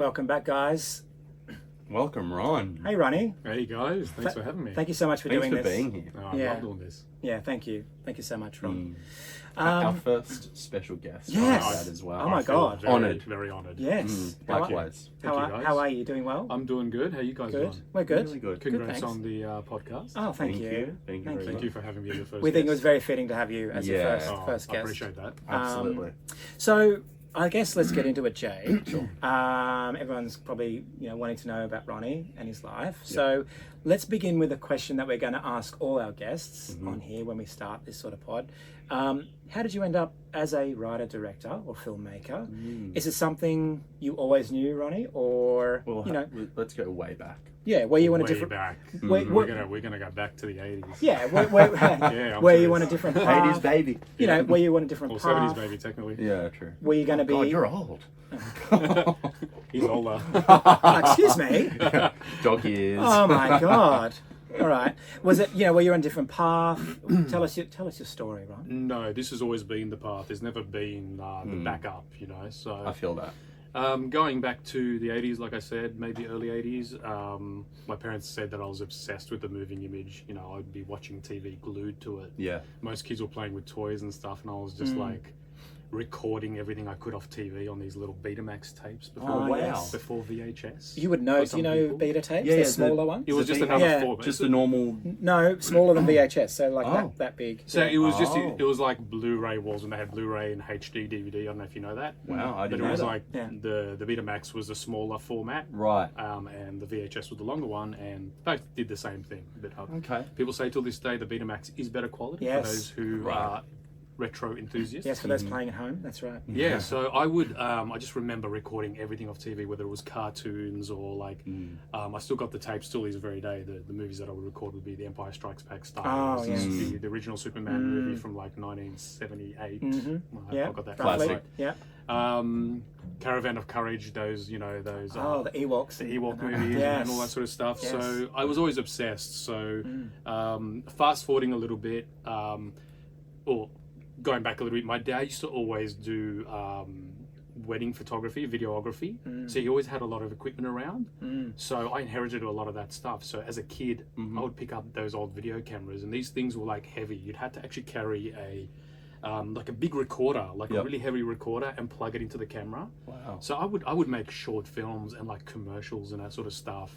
welcome back, guys. Welcome, Ron. Hey, Ronnie. Hey guys, thanks for having me. Thank you so much for doing this. Thanks for being here. I love doing this. Yeah, thank you. Thank you so much, Ron. Our first special guest. Yes. on that as well. Oh my God. Honoured. Very honoured. Yes. Likewise. How are you? Doing well? I'm doing good. How you guys Good. doing? We're good. Really good. Congrats thanks. on the podcast. Oh, thank you. Thank you Thank very Thank much. you for having me as your first We think it guest. was very fitting to have you as the Yeah. first I guest. appreciate that. Absolutely. So I guess let's get into it, Jay. Sure. Everyone's probably wanting to know about Ronnie and his life. Yep. So let's begin with a question that we're going to ask all our guests on here when we start this sort of pod. How did you end up as a writer, director, or filmmaker? Is it something you always knew, Ronnie, or Well, let's go way back. Yeah, were you on a Way different? back. We're We're gonna go back to the 80s. Yeah, I'm were you serious. on a different path? 80s baby. Were you on a different Or path? 70s maybe technically. Yeah, true. Were you going to be? God, you're old. He's older. Excuse me. Dog ears. Oh my God! All right. Was it? Were you on a different path? Tell us your story, Ron. No, this has always been the path. There's never been the backup, So I feel that. going back to the 80s, like I said, maybe early 80s, my parents said that I was obsessed with the moving image. I'd be watching TV glued to it. Yeah. Most kids were playing with toys and stuff, and I was just like recording everything I could off TV on these little Betamax tapes before, yes. before VHS. You would know. For Do some you know people. beta tapes? Yeah, the yeah, smaller ones. It was The just V- another yeah. format. Just the normal. No, smaller than VHS. So like that big. So it was just Oh. it was like Blu-ray walls, and they had Bluray and HD DVD. I don't know if you know that. Wow, I But didn't it know was that. like Yeah. the Betamax was a smaller format, Right. and the VHS was the longer one, and both did the same thing. But Okay. people say till this day the Betamax is better quality Yes. for those who Right. are retro enthusiasts. Yes, for those playing at home. That's right. Yeah, so I would, I just remember recording everything off TV, whether it was cartoons or like, I still got the tapes till this very day. The movies that I would record would be The Empire Strikes Back, Star Wars, yes. the original Superman movie from like 1978. Yeah. I got that Classic. right. Yeah. Caravan of Courage, those, those. The Ewoks. The Ewok movies Yes. and all that sort of stuff. Yes. So I was always obsessed. So fast forwarding a little bit, or going back a little bit, my dad used to always do wedding photography, videography. So he always had a lot of equipment around. So I inherited a lot of that stuff. So as a kid, I would pick up those old video cameras, and these things were like heavy. You'd have to actually carry like a big recorder, like a really heavy recorder, and plug it into the camera. Wow. So I would make short films and like commercials and that sort of stuff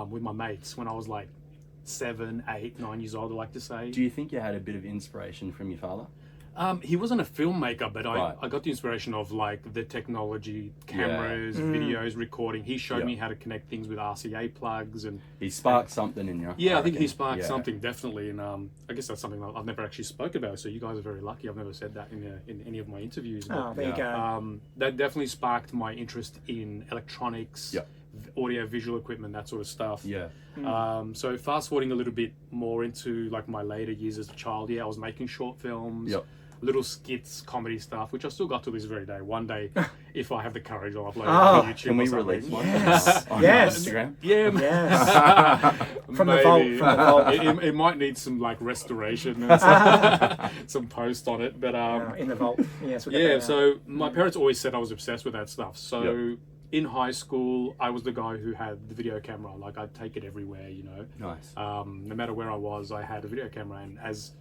with my mates when I was like 7, 8, 9 years old, I like to say. Do you think you had a bit of inspiration from your father? He wasn't a filmmaker, but Right. I got the inspiration of like the technology, cameras, videos, recording. He showed me how to connect things with RCA plugs, and He sparked something in you. yeah, I think he reckon. sparked Yeah. something definitely. And I guess that's something that I've never actually spoken about. So you guys are very lucky. I've never said that in any of my interviews. Oh, there you go. That definitely sparked my interest in electronics, Yep. audio, visual equipment, that sort of stuff. Yeah. So fast forwarding a little bit more into like my later years as a child, I was making short films, Yep. little skits, comedy stuff, which I still got to this very day. One day, if I have the courage, I'll upload it to YouTube. Can we or something. release one? Yes. On Yes. Instagram? Yeah, Yes. From the vault. maybe. From the vault. It might need some like restoration and some post on it, but In the vault. Yes. We'll get yeah. that out. So my parents always said I was obsessed with that stuff. So Yep. in high school, I was the guy who had the video camera. Like I'd take it everywhere, Nice. No matter where I was, I had a video camera, and as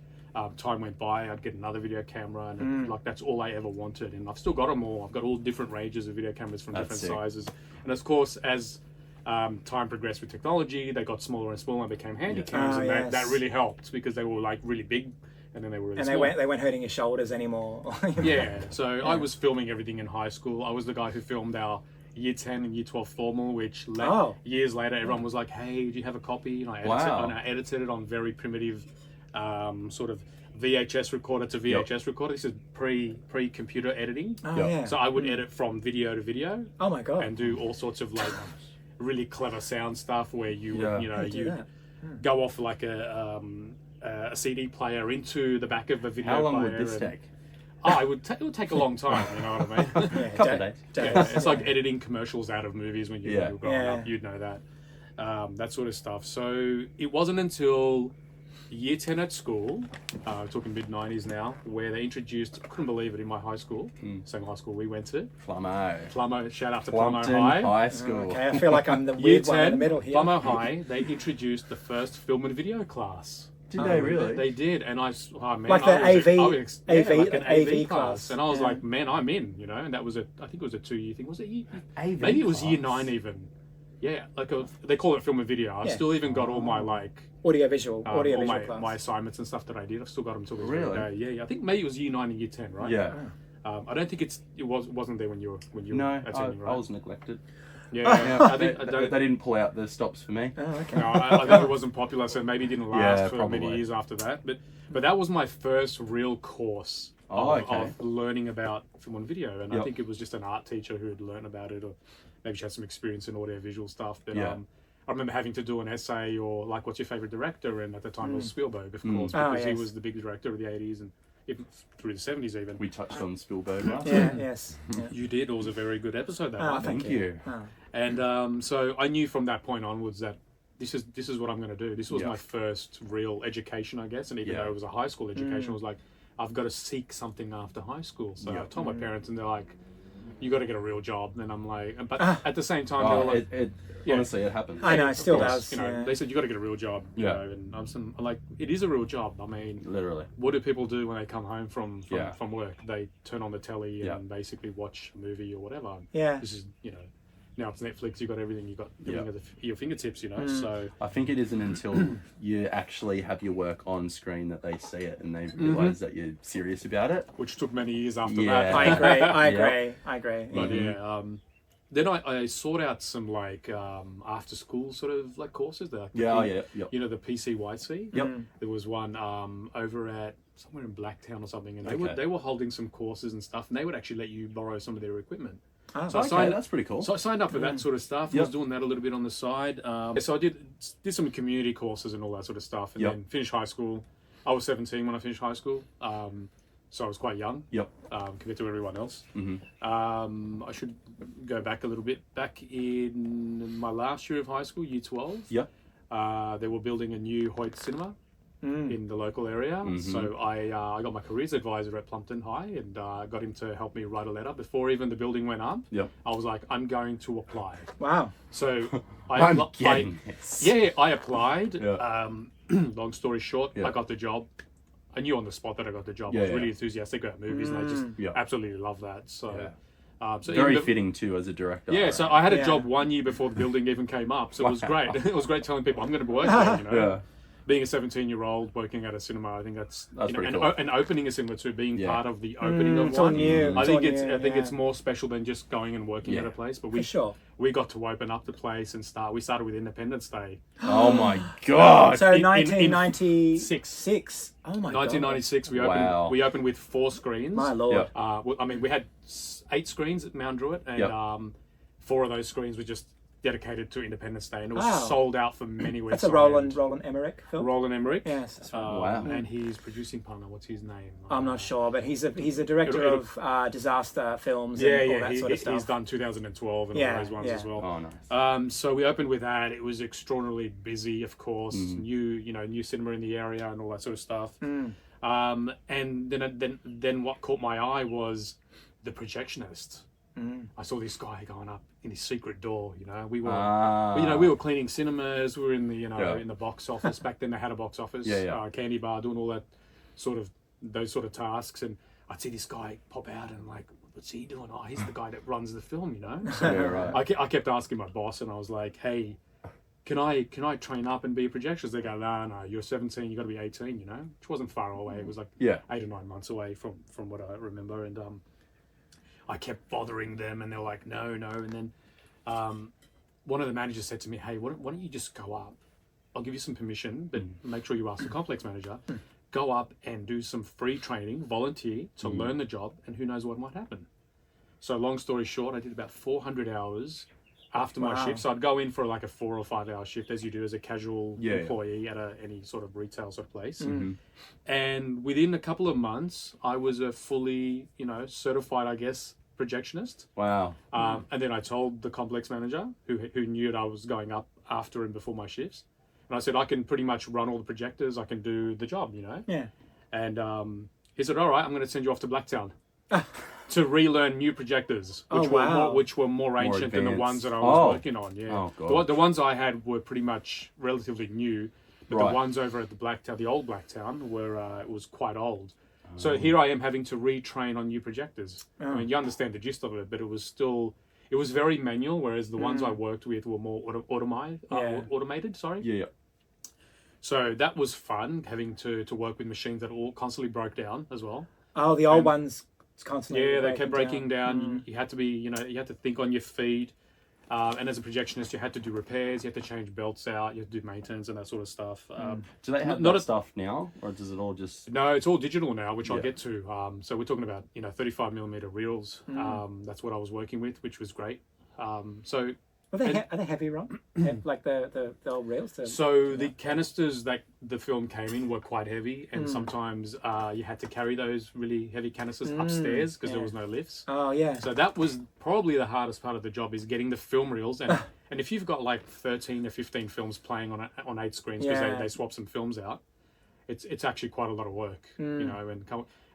time went by, I'd get another video camera, and like that's all I ever wanted. And I've still got them all. I've got all different ranges of video cameras from That's different sick. sizes. And of course, as time progressed with technology, they got smaller and smaller and became handy cams, and yes. that really helped because they were like really big, and then they were really And small. they weren't hurting your shoulders anymore. Yeah, so I was filming everything in high school. I was the guy who filmed our Year 10 and Year 12 formal, which years later everyone was like, hey, do you have a copy? And I edited it on very primitive sort of VHS recorder to VHS recorder. This is pre-computer editing. Oh, Yep. yeah. So I would edit from video to video Oh my God. and do all sorts of like really clever sound stuff where you would, Yeah. How do you do that? go off like a CD player into the back of a video How long player. would this and- take? it would take a long time, you know what I mean? Yeah, Couple of days. Yeah, it's like editing commercials out of movies when you were growing Yeah. up. You'd know that. That sort of stuff. So it wasn't until year 10 at school, talking mid-90s now, where they introduced, I couldn't believe it, in my high school, same high school we went to. Plummo, shout out to Plummo High. High School. Okay, I feel like I'm the Year weird one in the 10, middle here. Plummo High, they introduced the first film and video class. Did they really? They did, and man, Like the like an AV class. class. And I was Yeah. like, man, I'm in, you know, and that was I think it was a 2-year thing. Was it year? AV Maybe it was year class? 9 even. Yeah, they call it film and video. I've Yeah. still even got all my like Audiovisual all class. my assignments and stuff that I did. I've still got them till this Really? very day. Yeah, I think maybe it was year 9 and year 10, right? Yeah. I don't think it wasn't there when you were No, attending, right? I was neglected. Yeah, I think They didn't pull out the stops for me. Oh, okay. no, I think it wasn't popular, so maybe it didn't last Yeah, for probably. many years after that. But that was my first real course of learning about film and video, and I think it was just an art teacher who had learned about it, or maybe she had some experience in audio visual stuff. But I remember having to do an essay or like, what's your favorite director? And at the time it was Spielberg, of course, because he was the big director of the 80s and even through the 70s even. We touched on Spielberg last Yeah, time. yes. Yeah. You did. It was a very good episode that Oh, one. Thank you. Oh. And so I knew from that point onwards that this is what I'm going to do. This was Yeah. my first real education, I guess. And even though it was a high school education, I was like, I've got to seek something after high school. So I told my parents, and they're like, you got to get a real job. And I'm like, but at the same time, they were like, honestly, it happens. I know, it still of does. course, you know, Yeah. they said you got to get a real job. You Yeah. know, and I'm like, it is a real job. I mean, Literally. what do people do when they come home from Yeah. work? They turn on the telly Yeah. and basically watch a movie or whatever. Yeah. This is, you know, now it's Netflix. You've got everything. You've got everything at your fingertips. You know, so I think it isn't until you actually have your work on screen that they see it and they realise that you're serious about it. which took many years after Yeah. that. I agree. I Yeah. agree. I agree. But then I sought out some like after school sort of like courses that you know, the PCYC. Yep. There was one over at somewhere in Blacktown or something, and Okay. they were holding some courses and stuff, and they would actually let you borrow some of their equipment. Oh, So I Okay, signed that's pretty cool. So I signed up for that sort of stuff. I was doing that a little bit on the side. So I did some community courses and all that sort of stuff, and then finished high school. I was 17 when I finished high school, so I was quite young compared to everyone else. I should go back a little bit. Back in my last year of high school, year 12, they were building a new Hoyt cinema in the local area. So I got my careers advisor at Plumpton High and got him to help me write a letter before even the building went up. I was like, I'm going to apply. Wow. So I'm getting this. I applied. Long story short, I got the job. I knew on the spot that I got the job. I was really enthusiastic about movies, and I just absolutely love that. So, so Very even fitting too as a director. yeah, so I had a job 1 year before the building even came up, so it was great. It was great telling people I'm going to be working there, you know. Being a 17-year-old working at a cinema, I think that's you know, pretty and, cool. and opening a cinema too, being part of the opening of it's all one. new. I It's think all new, it's more special than just going and working at a place. But For sure. we got to open up the place and we started with Independence Day. Oh my god. So in 1996. Oh my god. 1996, Wow. we opened with 4 screens. My lord. I mean, we had 8 screens at Mount Druitt, and 4 of those screens were just dedicated to Independence Day, and it was sold out for many weeks. That's a Roland Emmerich film. Roland Emmerich. Yes. That's right. Wow. And he's producing partner. What's his name? I'm not sure, but he's a director of disaster films and all that sort of stuff. He's done 2012 and all those ones as well. Oh, nice. So we opened with that. It was extraordinarily busy, of course. New cinema in the area and all that sort of stuff. And then what caught my eye was the Projectionist. I saw this guy going up in his secret door. You know, we were cleaning cinemas. We were in the in the box office. Back then they had a box office. Candy bar, doing all that those sort of tasks. And I'd see this guy pop out, and I'm like, what's he doing? Oh, he's the guy that runs the film. You know. So I kept asking my boss, and I was like, hey, can I train up and be a projectionist? They go, no, you're 17, you got to be 18. You know, which wasn't far away. It was like 8 or 9 months away from what I remember. And I kept bothering them, and they're like, no. And then one of the managers said to me, hey, why don't you just go up? I'll give you some permission, but make sure you ask the complex manager. Go up and do some free training, volunteer to learn the job, and who knows what might happen. So long story short, I did about 400 hours after my shift. So I'd go in for like a 4 or 5 hour shift, as you do as a casual employee at any sort of retail sort of place. And within a couple of months, I was a fully, certified, I guess, projectionist. Wow. And then I told the complex manager, who knew that I was going up after and before my shifts. And I said, I can pretty much run all the projectors. I can do the job, Yeah. And he said, all right, I'm going to send you off to Blacktown to relearn new projectors, which were more ancient than the ones that I was working on. Yeah. Oh, God. The ones I had were pretty much relatively new, but the ones over at the old Blacktown, were it was quite old. So here I am having to retrain on new projectors. I mean, you understand the gist of it, but it was very manual, whereas the ones I worked with were more automated. Sorry. Yeah. So that was fun, having to work with machines that all constantly broke down as well. Oh, the old ones constantly. Yeah, they kept breaking down. You had to be, you had to think on your feet. And as a projectionist, you had to do repairs, you had to change belts out, you had to do maintenance and that sort of stuff. Do they have that stuff now, or does it all just... No, it's all digital now, which I'll get to. So we're talking about 35mm reels. That's what I was working with, which was great. So are they heavy, Ron? Like the old reels? The canisters that the film came in were quite heavy, and sometimes you had to carry those really heavy canisters upstairs because there was no lifts. Oh, yeah. So that was probably the hardest part of the job, is getting the film reels. And if you've got like 13 or 15 films playing on 8 screens, because they swap some films out, it's actually quite a lot of work,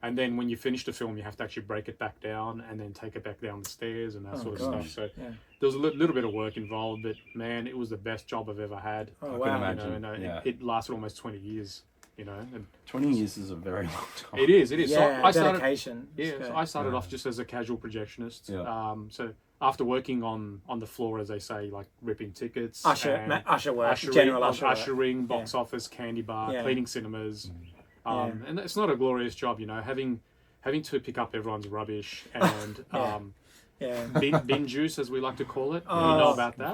and then when you finish the film, you have to actually break it back down and then take it back down the stairs and that sort of stuff. So there was a little bit of work involved, but man, it was the best job I've ever had. I can imagine. It lasted almost 20 years. And 20 years is a very long time. It is. Yeah, so I started, dedication. so I started off just as a casual projectionist. Yeah. So after working on the floor, as they say, like ripping tickets, usher work, general ushering, box office, candy bar, cleaning cinemas. And it's not a glorious job, having to pick up everyone's rubbish and bin juice, as we like to call it. You know about that?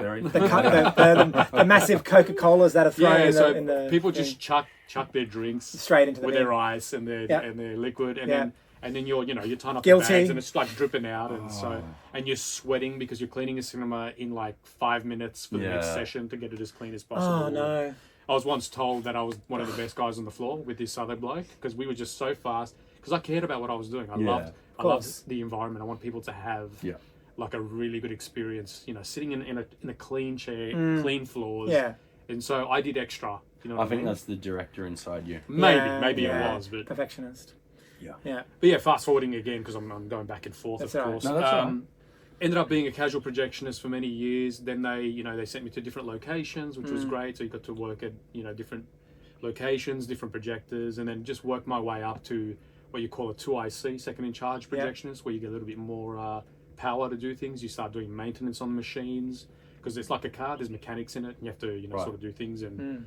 The massive Coca-Colas that are thrown in the people just chuck their drinks straight into the with bin. their ice and their liquid, and then you're tying up Guilty. the bags and it's like dripping out, and you're sweating because you're cleaning a cinema in like 5 minutes for the next session to get it as clean as possible. Oh no. I was once told that I was one of the best guys on the floor with this other bloke, because we were just so fast, because I cared about what I was doing. I loved the environment. I want people to have like a really good experience, sitting in a clean chair, clean floors. Yeah. And so I did extra. I think that's the director inside you. Maybe it was, but perfectionist. Yeah. But fast forwarding again, because I'm going back and forth, of course. No, that's right. Ended up being a casual projectionist for many years. Then they sent me to different locations, which was great. So you got to work at different locations, different projectors, and then just work my way up to what you call a 2IC, second in charge projectionist, where you get a little bit more power to do things. You start doing maintenance on the machines, because it's like a car. There's mechanics in it, and you have to sort of do things and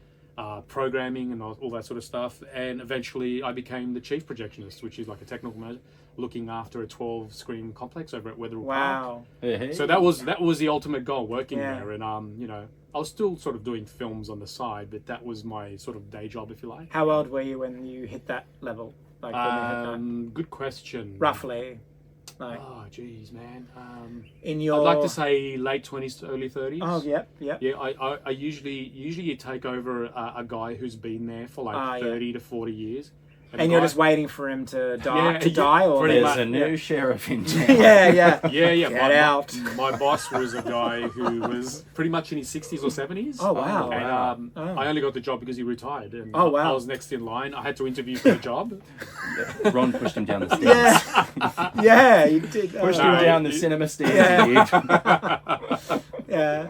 programming and all that sort of stuff. And eventually, I became the chief projectionist, which is like a technical manager, looking after a 12-screen complex over at Wetherill Park. Hey. So that was the ultimate goal, working there. And I was still sort of doing films on the side, but that was my sort of day job, if you like. How old were you when you hit that level? Like when you hit that? Good question. Roughly. Oh, geez, man. I'd like to say late 20s to early 30s. Oh, yep. Yeah, I usually you take over a guy who's been there for like 30 to 40 years. And you're just waiting for him to die, or there's a new sheriff in town. Yeah. Get out. My boss was a guy who was pretty much in his 60s or 70s. Oh wow! And I only got the job because he retired. And I was next in line. I had to interview for the job. Ron pushed him down the stairs. Yeah, you did. Pushed him down the cinema stairs. Yeah.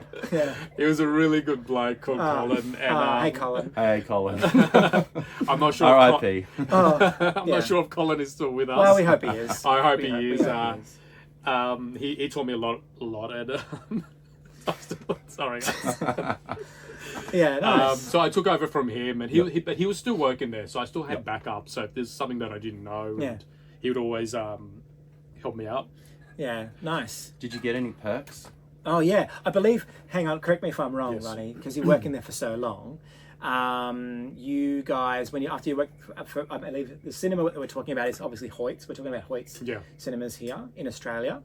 He was a really good bloke called Colin. And, hey, Colin. Hey, Colin. I'm not sure. R.I.P. I'm not sure if Colin is still with us. Well, we hope he is. I hope he is. He taught me a lot, and sorry. Yeah, nice. So I took over from him, and but he was still working there, so I still had backup. So if there's something that I didn't know, and he would always help me out. Yeah, nice. Did you get any perks? Oh yeah, I believe. Hang on, correct me if I'm wrong, Ronnie, because you're working there for so long. You guys, after you work for, I believe the cinema that we're talking about is obviously Hoyt's. We're talking about Hoyt's cinemas here in Australia.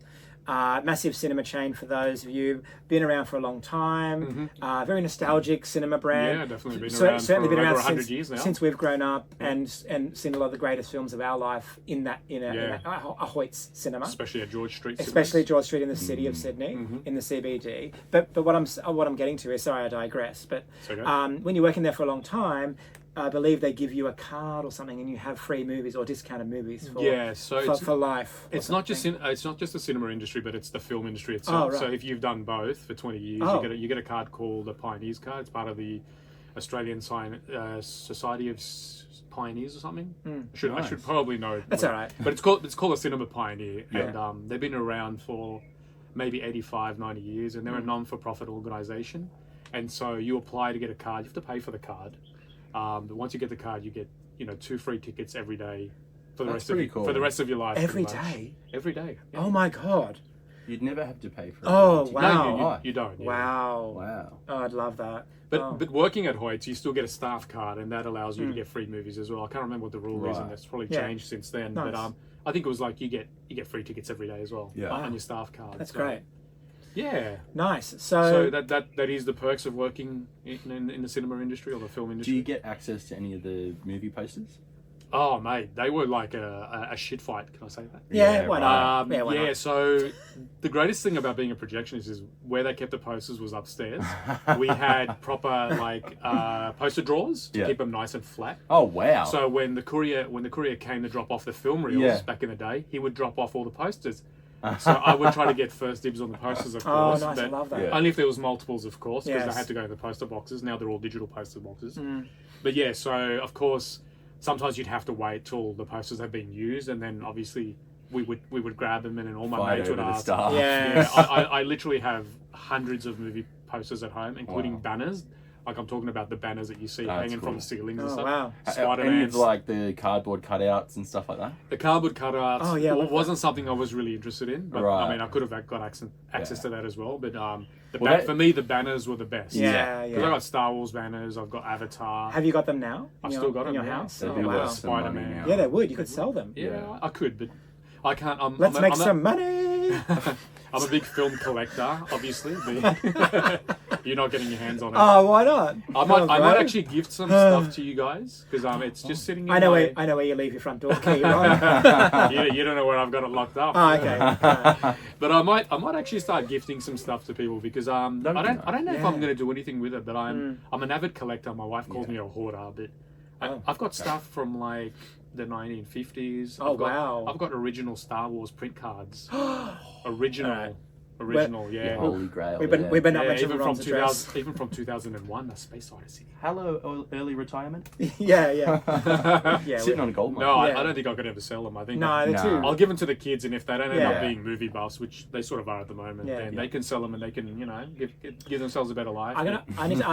massive cinema chain for those of you. Been around for a long time. Very nostalgic cinema brand. Yeah, definitely been around Certainly for been around over 100 years now. since we've grown up and seen a lot of the greatest films of our life in a Hoyt's cinema. Especially at George Street. Especially George Street in the city of Sydney, in the CBD. But what I'm getting to is, sorry I digress, but when you're working there for a long time, I believe they give you a card or something, and you have free movies or discounted movies for life. It's not just the cinema industry, but it's the film industry itself. Oh, right. So if you've done both for 20 years, you get a card called a Pioneers card. It's part of the Australian Society of Pioneers or something. I should probably know. That's all right. But it's called a cinema pioneer, and they've been around for maybe 85, 90 years, and they're a non-for-profit organisation. And so you apply to get a card. You have to pay for the card. But once you get the card, you get 2 free tickets every day for the rest of your life. Every day. Every day. Yeah. Oh my god. You'd never have to pay for it. Oh wow. No, you don't. Yeah. Wow. Oh, I'd love that. But working at Hoyts, you still get a staff card, and that allows you to get free movies as well. I can't remember what the rule is, and it's probably changed since then. Nice. But I think it was like you get free tickets every day as well on your staff card. That's great. Yeah. Nice. So that is the perks of working in the cinema industry or the film industry. Do you get access to any of the movie posters? Oh, mate, they were like a shit fight. Can I say that? Yeah, why not? Why not? So the greatest thing about being a projectionist is where they kept the posters was upstairs. We had proper poster drawers to keep them nice and flat. Oh, wow. So when the courier came to drop off the film reels back in the day, he would drop off all the posters. So I would try to get first dibs on the posters, of course. Oh, nice, I love that. Yeah. Only if there was multiples, of course, because Yes. they had to go to the poster boxes. Now they're all digital poster boxes. But yeah, so of course, sometimes you'd have to wait till the posters have been used, and then obviously we would grab them, and then all my mates would ask. Yes. I literally have hundreds of movie posters at home, including banners. Like I'm talking about the banners that you see hanging from the ceilings and stuff. Wow. Any of like the cardboard cutouts and stuff like that? The cardboard cutouts wasn't something I was really interested in, but Right. I mean I could have got access to that as well. But for me the banners were the best. Yeah. Because I got Star Wars banners, I've got Avatar. Have you got them now? I've still got them in your yeah. house. They Oh, do wow. worth some money Spider-Man. now. Yeah, they would. You could sell them. Yeah, I could, but I can't. Let's make some money. I'm a big film collector, obviously. But you're not getting your hands on it. Oh, why not? I might actually gift some stuff to you guys because it's just sitting. I know where you leave your front door key, right? you don't know where I've got it locked up. Oh, okay. Right. But I might actually start gifting some stuff to people because I don't know if I'm going to do anything with it. But I'm an avid collector. My wife calls me a hoarder, but I've got stuff from like the 1950s. Wow. I've got original Star Wars print cards. Original, yeah. Holy grail. We've been not much of a Ron's address. Even from 2001, A Space Odyssey. Hello, early retirement. Yeah. Sitting on a gold mine. No, I don't think I could ever sell them. I think they're too. I'll give them to the kids, and if they don't end up being movie buffs, which they sort of are at the moment, then they can sell them and they can, give themselves a better life. I need to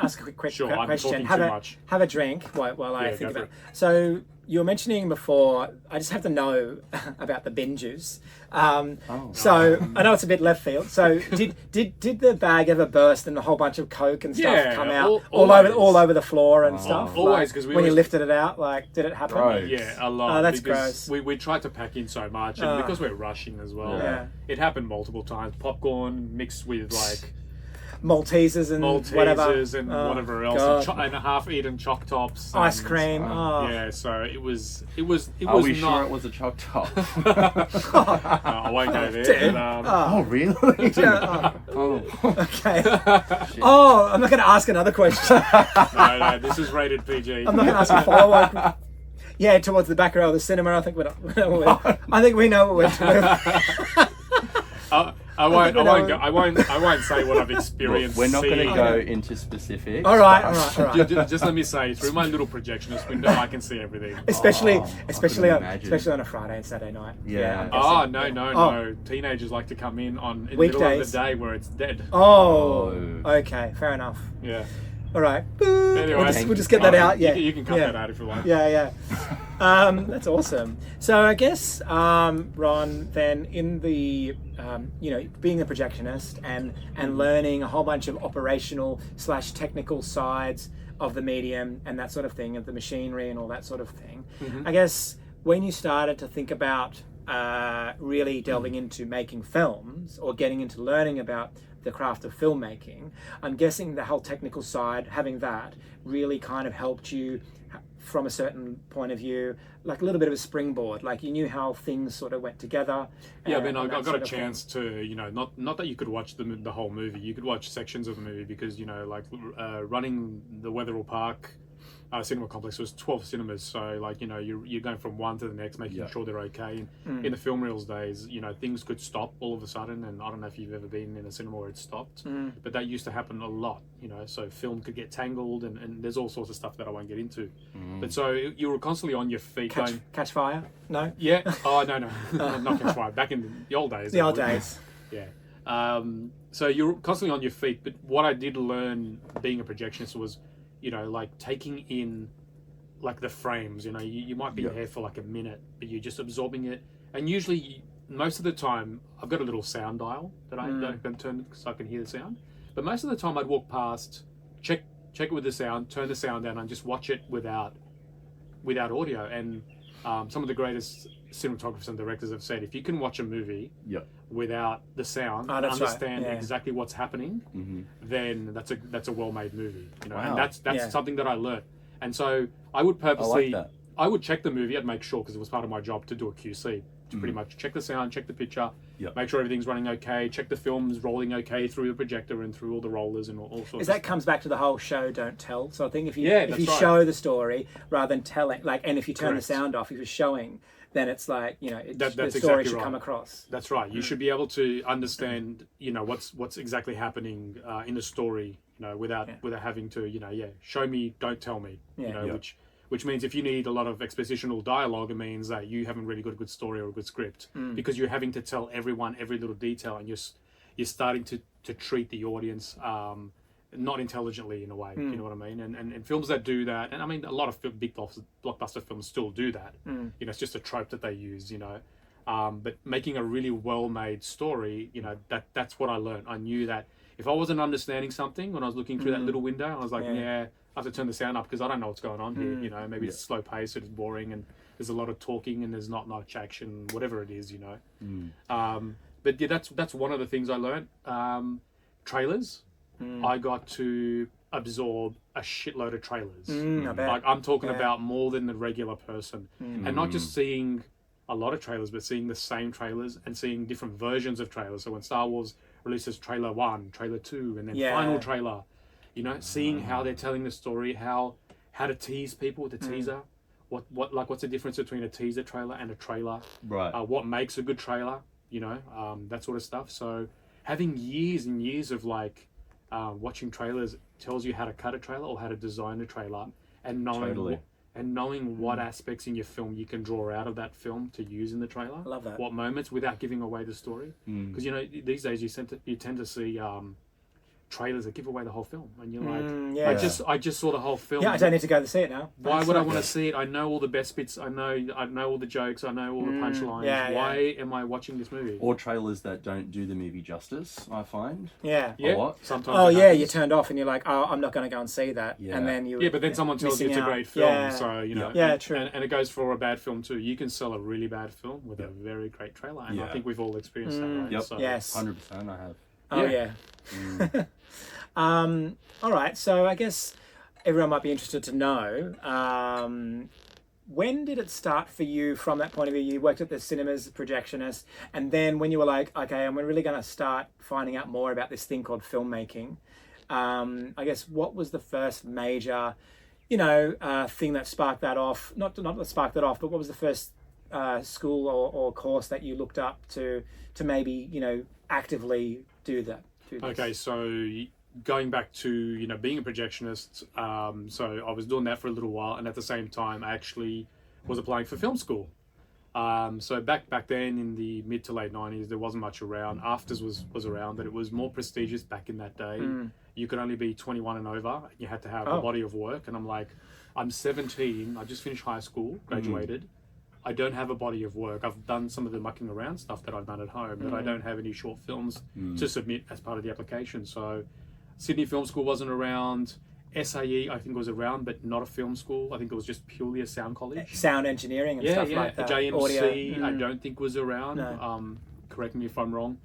ask a quick Sure, I'm question. talking too much. Have a drink while I think go about for it. So you were mentioning before, I just have to know about the bin juice. So I know it's a bit left field. So did the bag ever burst and a whole bunch of Coke and stuff come out all over the floor and stuff? Always, because when you lifted it out, like did it happen? Gross. Yeah, a lot. Oh, that's because gross. We tried to pack in so much, and because we're rushing as well, it happened multiple times. Popcorn mixed with like Maltesers and whatever else, and half-eaten choc tops, ice cream. Yeah, so it was. Are we sure it was a choc top? I won't go there. But, oh, really? Okay. I'm not going to ask another question. No, this is rated PG. I'm not going to ask a follow-up. Yeah, towards the back row of the cinema. I think we know what we're doing. I won't say what I've experienced. Look, we're not going to go into specifics. All right. Just let me say, through my little projectionist window, I can see everything. Especially on a Friday and Saturday night. Yeah. No. Teenagers like to come in in the middle of the day where it's dead. Oh. Okay. Fair enough. Yeah. All right. Anyway, we'll just get that out. Yeah. You can cut that out if you like. Yeah. That's awesome. So I guess, Ron, then in the, being a projectionist and learning a whole bunch of operational / technical sides of the medium and that sort of thing, of the machinery and all that sort of thing, I guess when you started to think about really delving into making films or getting into learning about the craft of filmmaking, I'm guessing the whole technical side, having that really kind of helped you from a certain point of view, like a little bit of a springboard, like you knew how things sort of went together. Yeah, I mean, I got a chance to, not that you could watch the whole movie, you could watch sections of the movie because, like running the Wetherill Park cinema complex was 12 cinemas, so like you're going from one to the next, making sure they're okay. And in the film reels days, things could stop all of a sudden, and I don't know if you've ever been in a cinema where it stopped, but that used to happen a lot. So film could get tangled, and there's all sorts of stuff that I won't get into. But so you were constantly on your feet. Catch fire? No. Yeah. Oh no, not catch fire. Back in the old days. The old days. Yeah. So you're constantly on your feet. But what I did learn being a projectionist was, like taking in like the frames. You might be here for like a minute, but you're just absorbing it. And usually, most of the time, I've got a little sound dial that I can turn so I can hear the sound. But most of the time, I'd walk past, check it with the sound, turn the sound down, and just watch it without audio. And some of the greatest cinematographers and directors have said, if you can watch a movie without the sound, and understand exactly what's happening, then that's a well-made movie. And that's something that I learned. And so I would purposely, I would check the movie. I'd make sure, because it was part of my job to do a QC, to pretty much check the sound, check the picture, make sure everything's running okay, check the film's rolling okay through the projector and through all the rollers and all sorts. That comes back to the whole show don't tell sort of thing. If you show the story rather than telling, like, and if you turn the sound off, if you're showing, then it's like the story exactly should come across. That's right. You should be able to understand what's exactly happening in the story, without having to show me, don't tell me. Which means if you need a lot of expositional dialogue, it means that you haven't really got a good story or a good script, because you're having to tell everyone every little detail, and you're starting to treat the audience not intelligently in a way. You know what I mean? And films that do that, and I mean a lot of big blockbuster films still do that. It's just a trope that they use. But making a really well-made story, that's what I learned. I knew that if I wasn't understanding something when I was looking through that little window, I was like, I have to turn the sound up because I don't know what's going on here. Maybe it's slow pace, it's boring, and there's a lot of talking, and there's not much action, whatever it is. But yeah, that's one of the things I learned. Trailers, I got to absorb a shitload of trailers. Like I'm talking about more than the regular person, and not just seeing a lot of trailers, but seeing the same trailers and seeing different versions of trailers. So when Star Wars releases trailer 1, trailer 2, and then final trailer. Seeing how they're telling the story, how to tease people with a teaser, what's the difference between a teaser trailer and a trailer? Right. What makes a good trailer? That sort of stuff. So having years and years of watching trailers tells you how to cut a trailer or how to design a trailer, and knowing what aspects in your film you can draw out of that film to use in the trailer. I love that. What moments without giving away the story? Because these days you tend to see trailers that give away the whole film, and you're like, I just saw the whole film. I don't need to go to see it now. Why would I want to see it? I know all the best bits. I know all the jokes. I know all the punchlines. Why am I watching this movie? Or trailers that don't do the movie justice, I find. Yeah. Sometimes. You turned off, and you're like, I'm not going to go and see that. And then but then someone tells you it's a great film. So true. And it goes for a bad film too. You can sell a really bad film with a very great trailer, and I think we've all experienced that. Right? Yep. So, yes. 100%. I have. Oh yeah. All right, so I guess everyone might be interested to know, when did it start for you from that point of view? You worked at the cinemas, projectionist, and then when you were like, okay, I'm really going to start finding out more about this thing called filmmaking, I guess what was the first major, thing that sparked that off? Not that sparked that off, but what was the first school or course that you looked up to maybe, actively do that? Okay, so going back to being a projectionist, so I was doing that for a little while, and at the same time I actually was applying for film school. So back then in the mid to late 90s, there wasn't much around. AFTRS was around, but it was more prestigious back in that day. You could only be 21 and over, and you had to have a body of work. And I'm like, I'm 17, I just finished high school, graduated. I don't have a body of work. I've done some of the mucking around stuff that I've done at home, but I don't have any short films to submit as part of the application. So Sydney Film School wasn't around, SAE, I think, was around, but not a film school. I think it was just purely a sound college. Sound engineering and stuff like that. JMC, Audio. I don't think was around. No. Correct me if I'm wrong.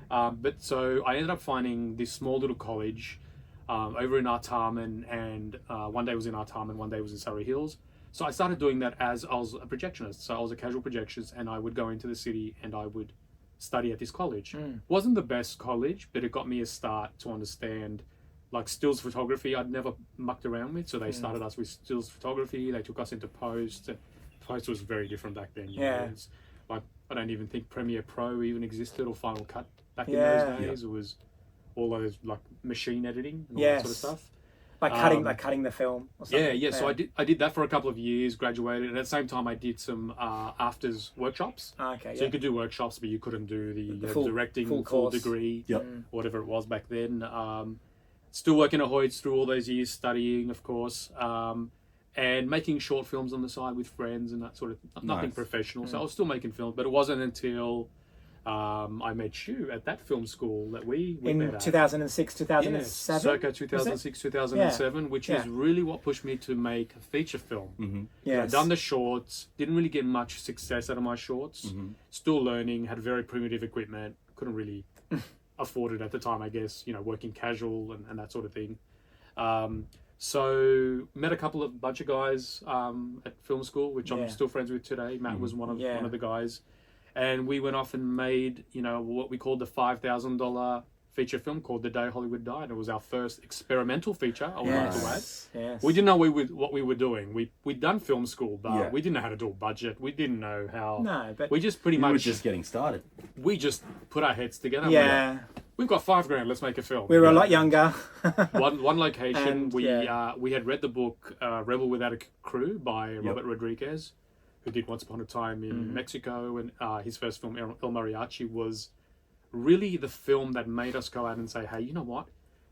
But so I ended up finding this small little college over in Artarmon, and one day was in Artarmon, one day was in Surrey Hills. So I started doing that as I was a projectionist. So I was a casual projectionist, and I would go into the city and I would study at this college. Wasn't the best college, but it got me a start to understand like stills photography I'd never mucked around with. So they started us with stills photography. They took us into post. Post was very different back then. You know? It's like, I don't even think Premiere Pro even existed, or Final Cut back in those days. It was all those like machine editing and all that sort of stuff. Like cutting the film or something. Yeah. So I did that for a couple of years, graduated, and at the same time I did some afters workshops. Okay. So you could do workshops, but you couldn't do the full, directing full degree, whatever it was back then. Still working at Hoyts through all those years, studying, of course, and making short films on the side with friends and that sort of nothing professional. So I was still making films, but it wasn't until I met you at that film school that we met in at. 2006, 2007? Circa 2006, 2007, which is really what pushed me to make a feature film. So I'd done the shorts, didn't really get much success out of my shorts, still learning, had very primitive equipment, couldn't really afford it at the time, I guess, you know, working casual and that sort of thing. So met a bunch of guys at film school, which I'm still friends with today. Matt was one of the guys. And we went off and made, you know, what we called the $5,000 feature film called The Day Hollywood Died. It was our first experimental feature, I would like to add. Yes. We didn't know what we were doing. We'd done film school, but we didn't know how to do a budget. We didn't know how. No, but we just pretty We much were just getting started. we just put our heads together. Yeah. We've got $5,000. Let's make a film. We were a lot younger. one location. And, we had read the book Rebel Without a Crew by Robert Rodriguez, who did Once Upon a Time in Mexico, and his first film El Mariachi was really the film that made us go out and say, hey, you know what?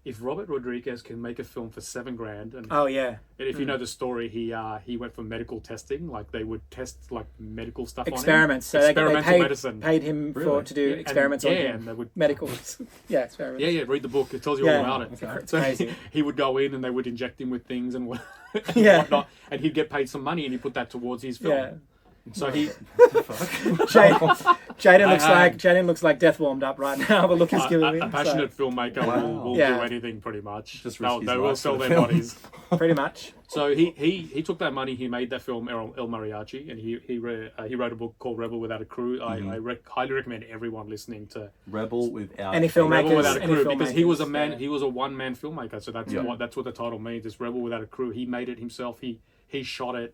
If Robert Rodriguez can make a film for $7,000, and and if you know the story, he went for medical testing, like they would test like medical stuff experiments. on him. So experimental they medicine. paid him to do experiments on him. And they would medical. Experiments. Read the book. It tells you all about it. Okay. So Crazy. he would go in and they would inject him with things and whatnot, and he'd get paid some money and he put that towards his film. Yeah. So he, Jaden looks like death warmed up right now. The look he's giving me. a passionate filmmaker will do anything pretty much. Just they will sell their bodies. Pretty much. So he took that money. He made that film El Mariachi, and he wrote a book called Rebel Without a Crew. I highly recommend everyone listening to Rebel Without any filmmakers. Rebel Without a Crew, filmmakers, because he was a man. He was a one-man filmmaker. So that's what the title means. It's Rebel Without a Crew. He made it himself. He shot it.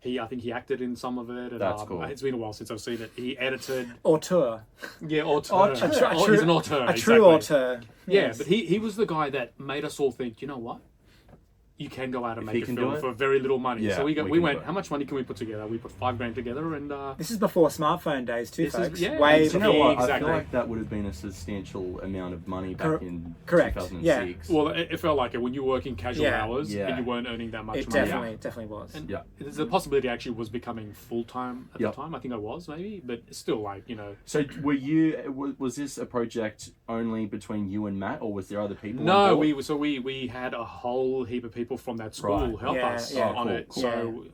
I think he acted in some of it. And, That's cool. It's been a while since I've seen it. He edited. Auteur. Yeah, auteur. He's an auteur. A true auteur. Yeah, Yes. but he was the guy that made us all think, you know what? You can go out and make a film for very little money. Yeah, so we we went, how much money can we put together? We put $5,000 together, and this is before smartphone days too, folks. Way You know what? I exactly. feel like that would have been a substantial amount of money back in correct. 2006. Well, it felt like it when you were working casual hours and you weren't earning that much It money. definitely was. And there's a possibility it actually was becoming full time at the time. I think I was maybe, but still, like, you know. So was this a project only between you and Matt, or was there other people? No, we had a whole heap of people from that school help us on it. Cool. So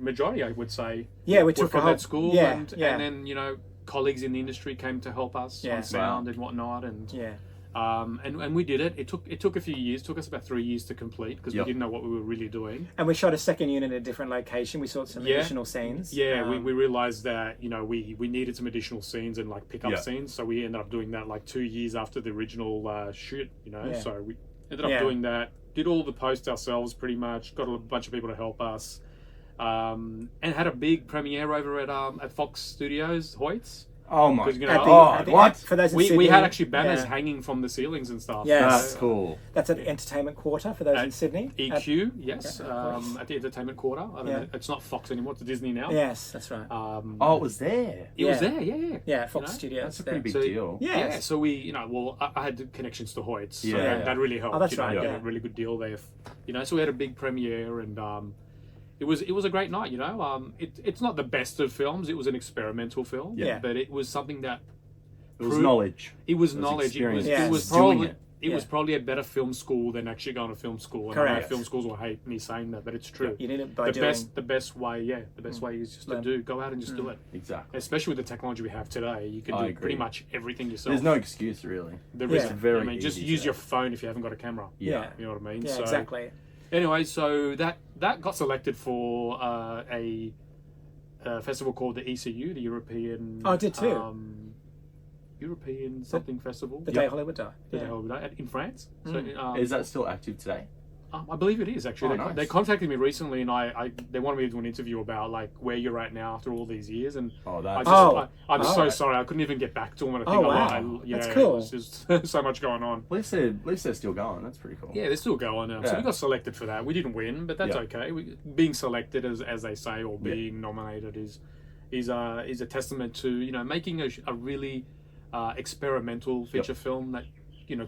majority, I would say, we took from that school, and then then colleagues in the industry came to help us on sound and whatnot, and and we did it. It took a few years. It took us about 3 years to complete because we didn't know what we were really doing. And we shot a second unit at a different location. We shot some additional scenes. Yeah, we realized that we needed some additional scenes and like pick up scenes. So we ended up doing that like 2 years after the original shoot. So we ended up doing that. Did all the posts ourselves pretty much. Got a bunch of people to help us, and had a big premiere over at Fox Studios, Hoyts. Oh my! What? For those in Sydney, we had actually banners hanging from the ceilings and stuff. Yes. That's cool. That's at the entertainment quarter for those in Sydney. EQ, yes, at the entertainment quarter. I don't know, it's not Fox anymore; it's Disney now. Yes, that's right. It was there. It was there, yeah. Yeah, Fox Studios. That's a pretty big deal. Yeah. So we, I had connections to Hoyts, so that really helped. Oh, that's right. Get a really good deal there. So we had a big premiere and. It was a great night, It's not the best of films. It was an experimental film, but it was something that it was knowledge. It was knowledge. Experience. It was probably it was probably a better film school than actually going to film school. And I know Correct. film schools will hate me saying that, but it's true. You need it by doing. The best way is just to go out and just do it. Exactly. Especially with the technology we have today, you can I do agree. pretty much everything yourself. There's no excuse really. There Yeah. isn't. Very I mean, just easy use to- your phone if you haven't got a camera. Yeah. You know what I mean? Yeah, So, exactly. Anyway, so that got selected for a festival called the ECU, the European. Oh, it did too. European something festival. The day Hollywood died. The Yeah. day Hollywood Day in France. So, Is that still active today? I believe it is actually. Oh, nice. They contacted me recently, and they wanted me to do an interview about like where you're at now after all these years. And Oh, I that's just, I'm so Alright. sorry, I couldn't even get back to them. And I Oh, think wow. yeah, That's cool. It was just so much going on. at least they're still going. That's pretty cool. Yeah, they're still going. So Yeah. we got selected for that. We didn't win, but that's Yeah. okay. Being selected, as they say, or being nominated is a testament to making a really experimental feature film that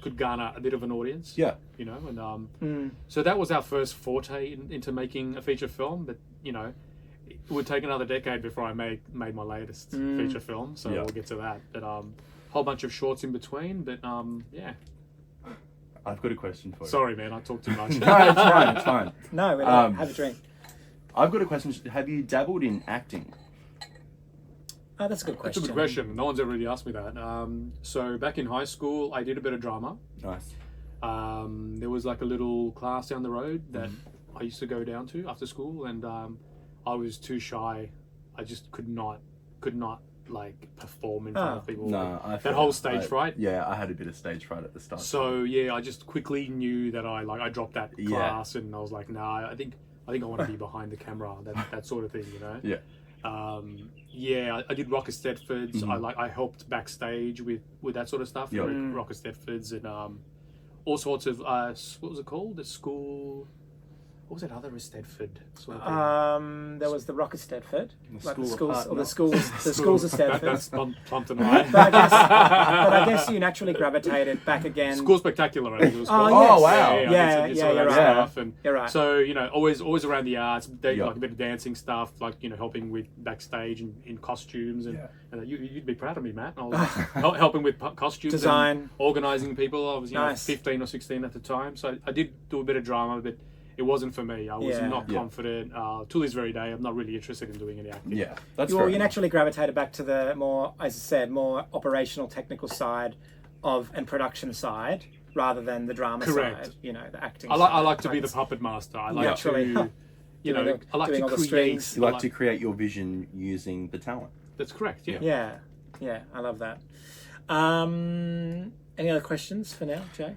could garner a bit of an audience. Yeah. And so that was our first forte into making a feature film. But it would take another decade before I made my latest feature film. So Yeah. we'll get to that. But whole bunch of shorts in between. But yeah. I've got a question for you. Sorry, man, I talk too much. No, it's fine. It's fine. No, we don't. Have a drink. I've got a question. Have you dabbled in acting? Oh, that's a good That's question. a good question. No one's ever really asked me that. So back in high school, I did a bit of drama. Nice. There was like a little class down the road that I used to go down to after school, and I was too shy. I just could not like perform in front of people. No, that whole stage fright. Yeah, I had a bit of stage fright at the start. So yeah, I just quickly knew that I dropped that Yeah. class, and I was like, nah, I think I want to be behind the camera, that sort of thing, Yeah. Yeah, I did Rocker Stedfords. I helped backstage with that sort of stuff. Yeah. Rocker Stedfords and all sorts of what was it called? The school. What was that other Stedford sort of thing? There was the Rocket Stedford, The like the School of schools, Art, or no? the schools of Stedford. That's Plumpton High. But I guess you naturally gravitated back again. School Spectacular, I think it was Oh, called. yes. Oh, wow. I did Yeah, some of you're that right. stuff, and You're right. So always around the arts, Yeah. like a bit of dancing stuff, like helping with backstage and in costumes, and you'd be proud of me, Matt. I was helping with costumes, Design. and organising people. I was Nice. 15 or 16 at the time, so I did do a bit of drama, but it wasn't for me. I was Yeah. not Yeah. confident. To this very day, I'm not really interested in doing any acting. Yeah, that's Well, fair you enough. naturally gravitated back to the more, as I said, more operational, technical side and production side, rather than the drama Correct. side. The acting. I side. like to be the puppet master. I like Naturally. to, I like Doing to all the create. strings. You like to create your vision using the talent. That's correct. Yeah. Yeah, I love that. Any other questions for now, Jay?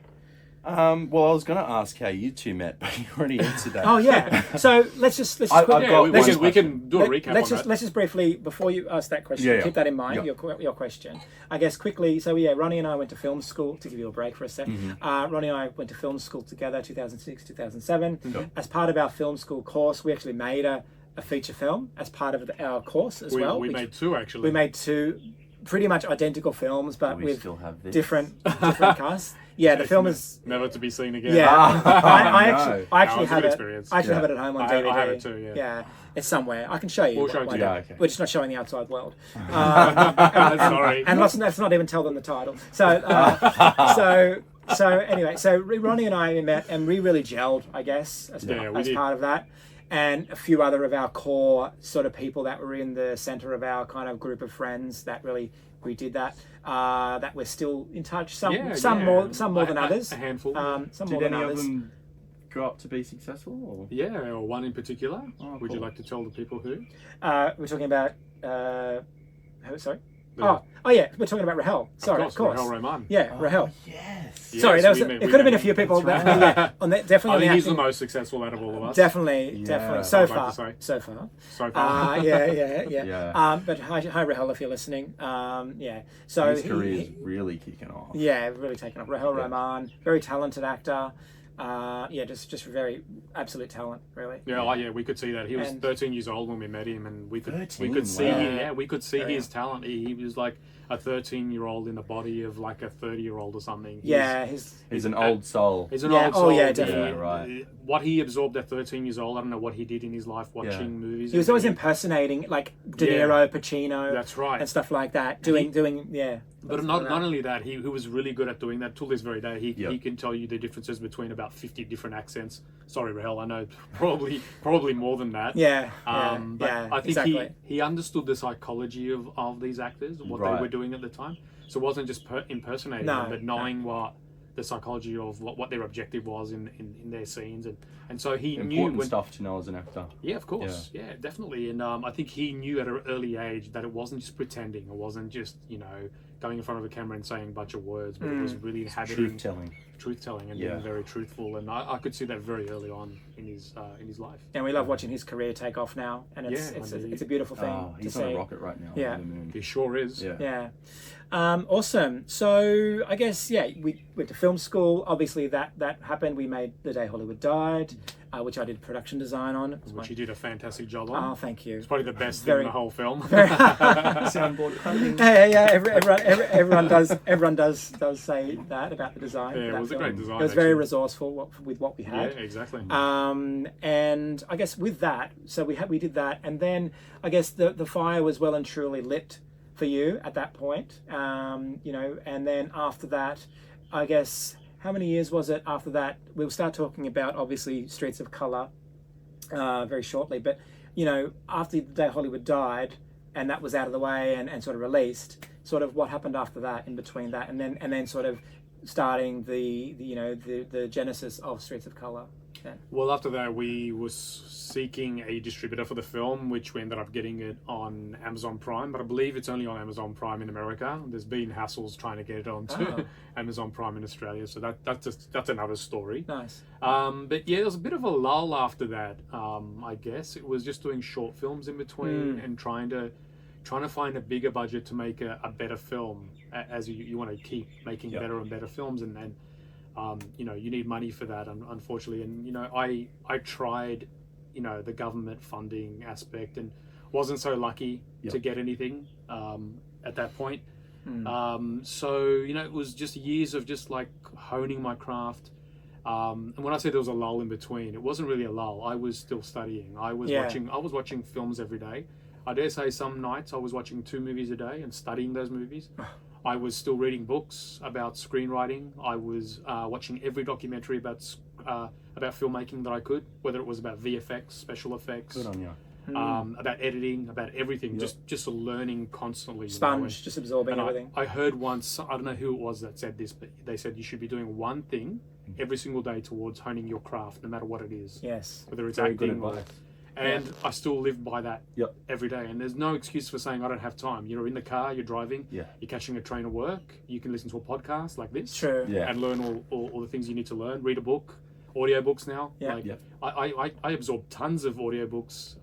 Well, I was going to ask how you two met, but you already answered that. Oh yeah. So let's just I've quickly, got we one can do a recap let's on just that. let's just briefly, before you ask that question, Yeah, yeah. keep that in mind. Yeah. Your question, I guess, quickly. So yeah, Ronnie and I went to film school, to give you a break for a sec. Ronnie and I went to film school together, 2006, 2007. As part of our film school course, we actually made a feature film as part of our course as well. We made two actually. We made two pretty much identical films, but we with still have this. different casts. Yeah, the film is. never to be seen again. Yeah, I no. actually No, it's a have good it. experience. I actually Yeah. have it at home on I DVD. have it too, yeah. Yeah, it's somewhere. I can show you. We'll show it to one you. day. Yeah, okay. We're just not showing the outside world. Sorry. And let's not even tell them the title. So, so anyway, so Ronnie and I met, and we really gelled, I guess, as did. part of that. And a few other of our core sort of people that were in the center of our kind of group of friends that really we did that. That we're still in touch. Some more than others. A handful. Some Did more than any of others. them grow up to be successful? Or? Yeah, or one in particular. Oh, Would you cool. like to tell the people who? We're talking about. Who, sorry. Oh yeah, we're talking about Rahel. Sorry, of course. Rahel Rahman. Yeah, Rahel. Yes. Yes, Sorry, we it met- could we have been a met- few people, That's but right. yeah, definitely I on the think he's the acting. most successful out of all of us. Definitely, Yeah. definitely. So I'd like far, to say. so far. So far. Yeah. Yeah. But hi, Rahel, if you're listening. Yeah. So His career is really kicking off. yeah, really taken off. Rahel Rahman, very talented actor. Yeah, just very absolute talent, really. Yeah, we could see that. He was And- 13 years old when we met him, and we could 13, see wow. we could see Very his talent. He was like a 13-year-old in the body of like a 30-year-old or something. Yeah, He's an old soul. He's an Yeah, old oh, soul. yeah, definitely. Yeah, right. What he absorbed at 13 years old, I don't know what he did in his life watching movies. he was always impersonating like De Niro, Pacino, That's right. and stuff like that. Doing yeah. But not only that, he was really good at doing that. Till this very day, he can tell you the differences between about 50 different accents. Sorry, Rahel, I know probably more than that. But I think he understood the psychology of these actors, what they were doing at the time. So it wasn't just impersonating them, but knowing what the psychology of what their objective was in their scenes, and so he knew stuff to know as an actor. Yeah, of course, yeah definitely. And I think he knew at an early age that it wasn't just pretending, it wasn't just going in front of a camera and saying a bunch of words, but it was really inhabiting truth telling and being very truthful. And I could see that very early on in his life. And we love watching his career take off now, and it's a beautiful thing. He's to see. on a rocket right now. Yeah, on the moon. He sure is. Yeah. Awesome. So I guess we went to film school. Obviously that happened. We made The Day Hollywood Died, which I did production design on. Which you did a fantastic job on. Oh, thank you. It's probably the best thing in the whole film. Soundboard cutting. Everyone does say that about the design. Yeah, it was a great design. It was very resourceful with what we had. Yeah, exactly. And I guess with that, so we did that, and then I guess the fire was well and truly lit for you at that point, and then after that, I guess, how many years was it after that? We'll start talking about, obviously, Streets of Colour very shortly, but, after The Day Hollywood Died, and that was out of the way and sort of released, sort of what happened after that, in between that, and then sort of starting the genesis of Streets of Colour. Yeah. Well, after that, we was seeking a distributor for the film, which we ended up getting it on Amazon Prime, but I believe it's only on Amazon Prime in America. There's been hassles trying to get it onto Amazon Prime in Australia, so that's another story. Nice. But yeah, there was a bit of a lull after that. I guess it was just doing short films in between and trying to find a bigger budget to make a better film, as you want to keep making better and better films, and then you need money for that, unfortunately. And I tried the government funding aspect and wasn't so lucky to get anything at that point. So it was just years of just like honing my craft. And when I say there was a lull in between, it wasn't really a lull. I was still studying. I was watching films every day. I dare say some nights I was watching 2 movies a day and studying those movies. I was still reading books about screenwriting. I was watching every documentary about filmmaking that I could, whether it was about VFX, special effects, Good on you. about editing, about everything. Just learning constantly. Sponge, just absorbing everything. I heard once, I don't know who it was that said this, but they said you should be doing one thing every single day towards honing your craft, no matter what it is. Yes. Whether it's Very acting good or... advice. And I still live by that every day. And there's no excuse for saying I don't have time. You're in the car, you're driving, you're catching a train to work, you can listen to a podcast like this. True. And learn all the things you need to learn. Read a book, audiobooks now. I absorb tons of audiobooks,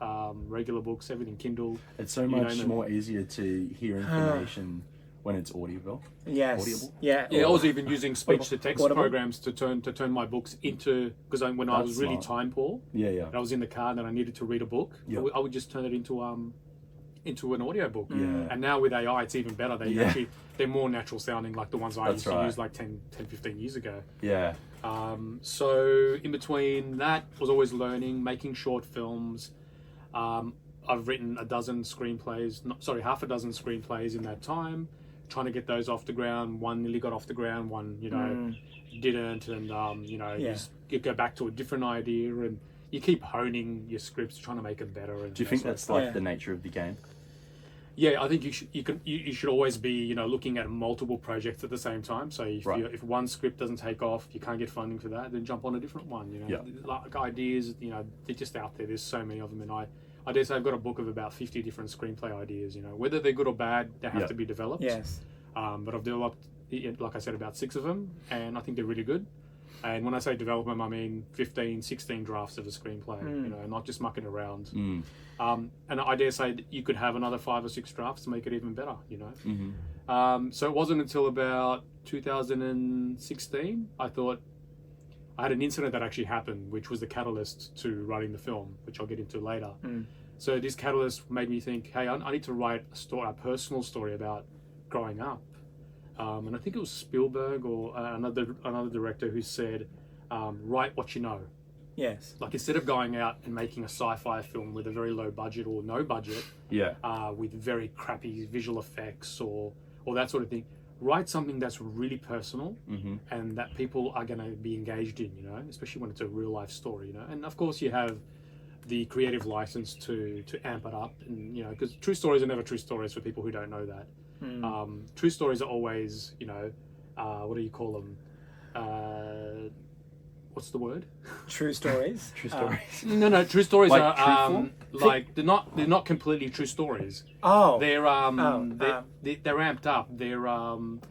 regular books, everything, Kindle. It's so much more easier to hear information when it's audible. Yes. Audible. Yeah. I was even using speech to text Audible. programs to turn my books into, because when I was really time poor, and I was in the car and I needed to read a book, I would just turn it into an audiobook. And now with AI it's even better. They're more natural sounding, like the ones I used to use like 10, 15 years ago. So in between that was always learning, making short films. I've written half a dozen screenplays in that time, trying to get those off the ground. One nearly got off the ground, one didn't, and you go back to a different idea, and you keep honing your scripts, trying to make it better. And do you think that's like the nature of the game? Yeah, I think you should always be looking at multiple projects at the same time. So if one script doesn't take off, you can't get funding for that, then jump on a different one. Like ideas, they're just out there. There's so many of them, and I dare say I've got a book of about 50 different screenplay ideas. Whether they're good or bad, they have to be developed. Yes. But I've developed, like I said, about 6 of them, and I think they're really good. And when I say develop them, I mean 15, 16 drafts of a screenplay, not just mucking around. And I dare say that you could have another 5 or 6 drafts to make it even better, So it wasn't until about 2016, I thought, I had an incident that actually happened, which was the catalyst to writing the film, which I'll get into later. So this catalyst made me think, hey, I need to write a personal story about growing up. And I think it was Spielberg or another director who said, write what you know. Yes. Like instead of going out and making a sci-fi film with a very low budget or no budget, with very crappy visual effects or that sort of thing, write something that's really personal and that people are going to be engaged in, especially when it's a real life story, and of course you have the creative license to amp it up, and because true stories are never true stories for people who don't know that. True stories are always, what do you call them? What's the word? True stories. True stories. No. True stories Like are truthful? like they're not completely true stories. Oh, They're they're amped up. They're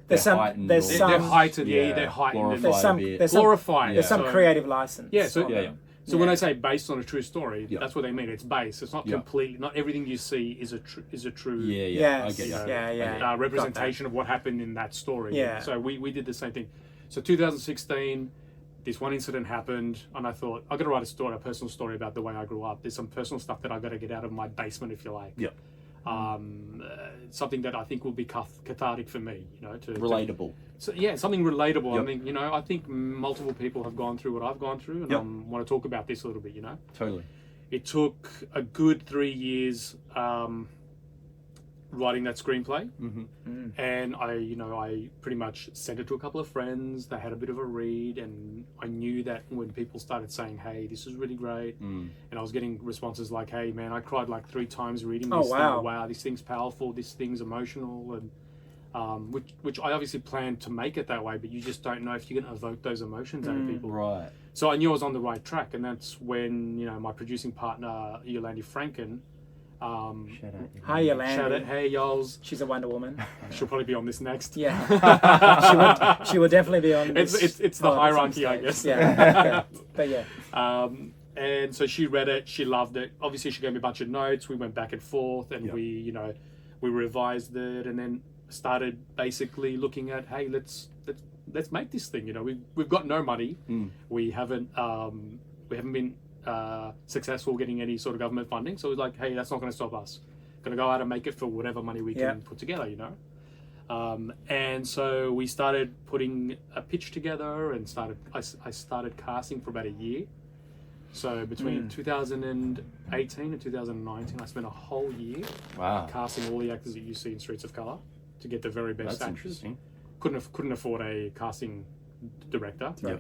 there's some heightened there's or- some they're heightened. Yeah, they're heightened. glorified there's some a bit. there's some Glorified. there's some So- creative license. Yeah, so on Yeah, them. So when I say based on a true story, Yeah. that's what they mean. It's based. It's not Yeah. completely. Not everything you see is a true Yeah, I Yes, get you. yeah. representation of what happened in that story. Yeah. So we did the same thing. So 2016, this one incident happened, and I thought I got to write a personal story about the way I grew up. There's some personal stuff that I got to get out of my basement, if you like. Yeah. Something that I think will be cathartic for me. To Relatable. So yeah, something relatable. Yep. I mean, I think multiple people have gone through what I've gone through, and Yep. I want to talk about this a little bit. Totally. It took a good 3 years writing that screenplay, and I pretty much sent it to a couple of friends. They had a bit of a read, and I knew that when people started saying, "Hey, this is really great," and I was getting responses like, "Hey, man, I cried like 3 times reading this Oh, thing. wow. Wow, this thing's powerful. This thing's emotional," and which I obviously planned to make it that way, but you just don't know if you're going to evoke those emotions out of people. Right. So I knew I was on the right track, and that's when my producing partner Yolandi Franken. Shout out. Hi, Yolandi. Shout out, hey Yols. She's a Wonder Woman. She'll probably be on this next. Yeah, she will definitely be on. It's This it's the pod at some hierarchy, I stage. guess. Yeah, but yeah. And so she read it. She loved it. Obviously, she gave me a bunch of notes. We went back and forth, and Yep. we revised it, and then started basically looking at, hey, let's make this thing. We've got no money. We haven't been successful getting any sort of government funding. So it was like, hey, that's not going to stop us. Going to go out and make it for whatever money we can put together. And so we started putting a pitch together, and I started casting for about a year. So between 2018 and 2019, I spent a whole year casting all the actors that you see in Streets of Colour to get the very best That's actors. interesting. Couldn't afford a casting director Yeah.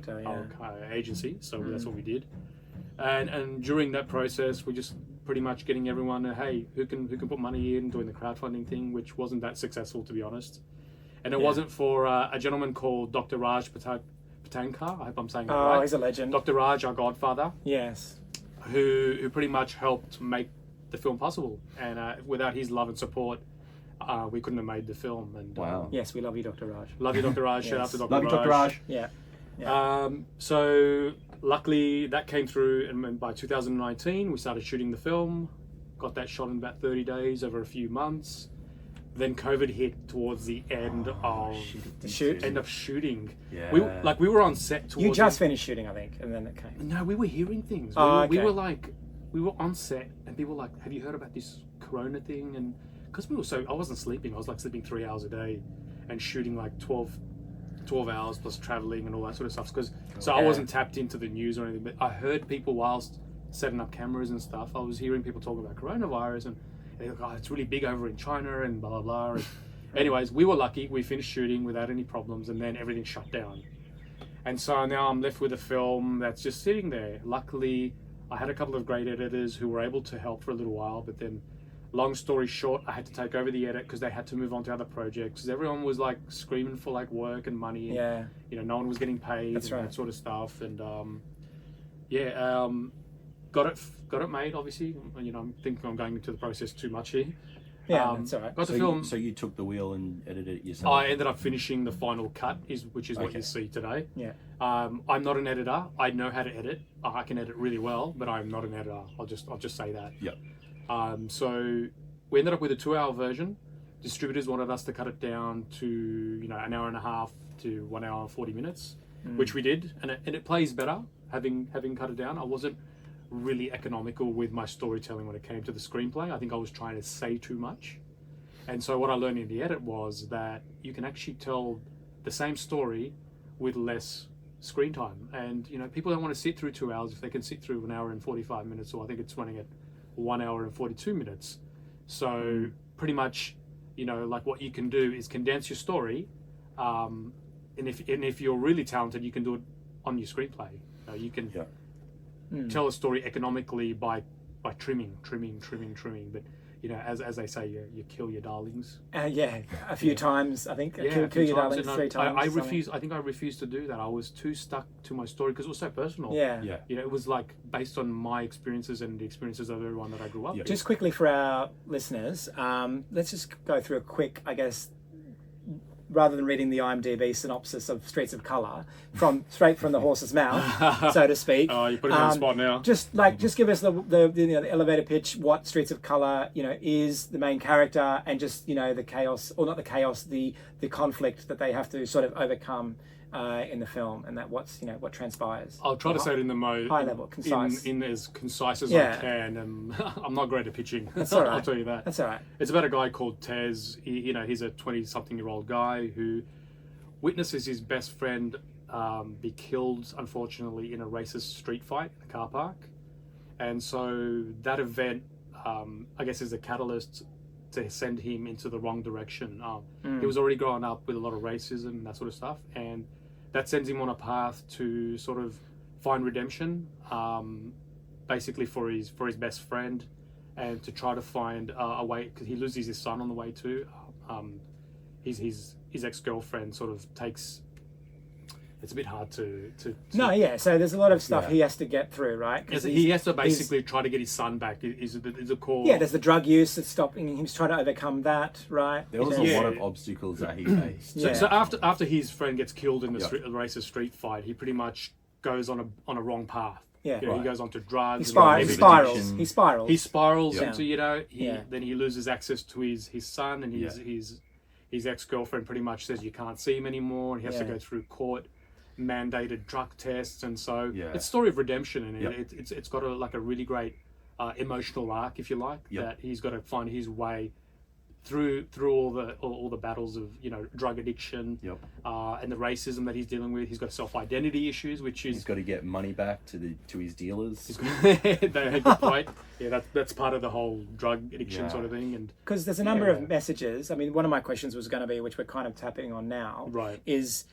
agency, so that's what we did. And during that process, we just pretty much getting everyone, hey, who can put money in, doing the crowdfunding thing, which wasn't that successful, to be honest. And it wasn't for a gentleman called Dr. Raj Patanka. I hope I'm saying that right. Oh, he's a legend. Dr. Raj, our godfather, Yes. who pretty much helped make the film possible. And without his love and support, we couldn't have made the film. And Wow. Yes, we love you, Dr. Raj. love you, Dr. Raj. Shout out to Dr. Love you, Dr. Raj. Yeah. So luckily that came through, and by 2019 we started shooting the film. Got that shot in about 30 days over a few months. Then COVID hit towards the end of The shoot. end of shooting. Yeah. We were on set towards You just finished shooting, I think, and then it came. No, we were hearing things. Oh, we okay. were on set, and people were like, "Have you heard about this Corona thing?" And because I wasn't sleeping. I was like sleeping 3 hours a day, and shooting like 12 hours plus traveling and all that sort of stuff. So I wasn't tapped into the news or anything, but I heard people whilst setting up cameras and stuff. I was hearing people talk about coronavirus, and they're like, "Oh, it's really big over in China," and blah blah blah. And anyways, we were lucky. We finished shooting without any problems, and then everything shut down. And so now I'm left with a film that's just sitting there. Luckily, I had a couple of great editors who were able to help for a little while, but then, long story short, I had to take over the edit because they had to move on to other projects. Everyone was like screaming for like work and money. And, Yeah. no one was getting paid. That's and right. that sort of stuff. And got it made. Obviously, I'm thinking I'm going into the process too much here. Yeah, that's all right. Got the So film. so you took the wheel and edited it yourself? I ended up finishing the final cut, which is what Okay. you see today. Yeah. I'm not an editor. I know how to edit. I can edit really well, but I'm not an editor. I'll just say that. Yep. So we ended up with a 2-hour version. Distributors wanted us to cut it down to an hour and a half to 1 hour and 40 minutes, which we did, and it plays better having cut it down. I wasn't really economical with my storytelling when it came to the screenplay. I think I was trying to say too much. And so what I learned in the edit was that you can actually tell the same story with less screen time. And people don't want to sit through 2 hours if they can sit through 1 hour and 45 minutes, or I think it's running at 1 hour and 42 minutes. So pretty much, like what you can do is condense your story, And if you're really talented, you can do it on your screenplay. You can tell a story economically by trimming. But as they say, you kill your darlings. A few times, I think. Kill your darlings 3 times. I think I refused to do that. I was too stuck to my story because it was so personal. Yeah. It was like based on my experiences and the experiences of everyone that I grew up with. Just quickly for our listeners, let's just go through a quick, I guess, rather than reading the IMDb synopsis of Streets of Colour straight from the horse's mouth, so to speak. Oh, you put me on the spot now. Just give us the elevator pitch. What Streets of Colour is the main character, and just the chaos, or not the chaos, the conflict that they have to sort of overcome in the film, and that what transpires. I'll try to say it in the most high level, concise, in as concise as I can. And I'm not great at pitching. That's all right. I'll tell you that. That's all right. It's about a guy called Tez. He's a 20-something-year-old guy who witnesses his best friend be killed, unfortunately, in a racist street fight in a car park. And so that event, I guess, is a catalyst to send him into the wrong direction. He was already growing up with a lot of racism and that sort of stuff, and that sends him on a path to sort of find redemption, basically for his best friend, and to try to find a way, because he loses his son on the way too. His ex-girlfriend sort of takes. It's a bit hard to so there's a lot of stuff he has to get through, right? Because he has to basically try to get his son back. Is the core? Yeah, there's the drug use that's stopping him. He's trying to overcome that, right? There was a lot of obstacles that he faced. So after his friend gets killed in the racist street fight, he pretty much goes on a wrong path. Yeah, he goes onto drugs. He spirals. He spirals into then he loses access to his son, and his ex-girlfriend pretty much says you can't see him anymore, and he has to go through court mandated drug tests, and so it's a story of redemption, and it's got a really great emotional arc, if you like, that he's got to find his way through all the battles of drug addiction, and the racism that he's dealing with. He's got self-identity issues, which is he's got to get money back to his dealers. That's part of the whole drug addiction sort of thing. And because there's a number of messages. I mean, one of my questions was going to be, which we're kind of tapping on now, is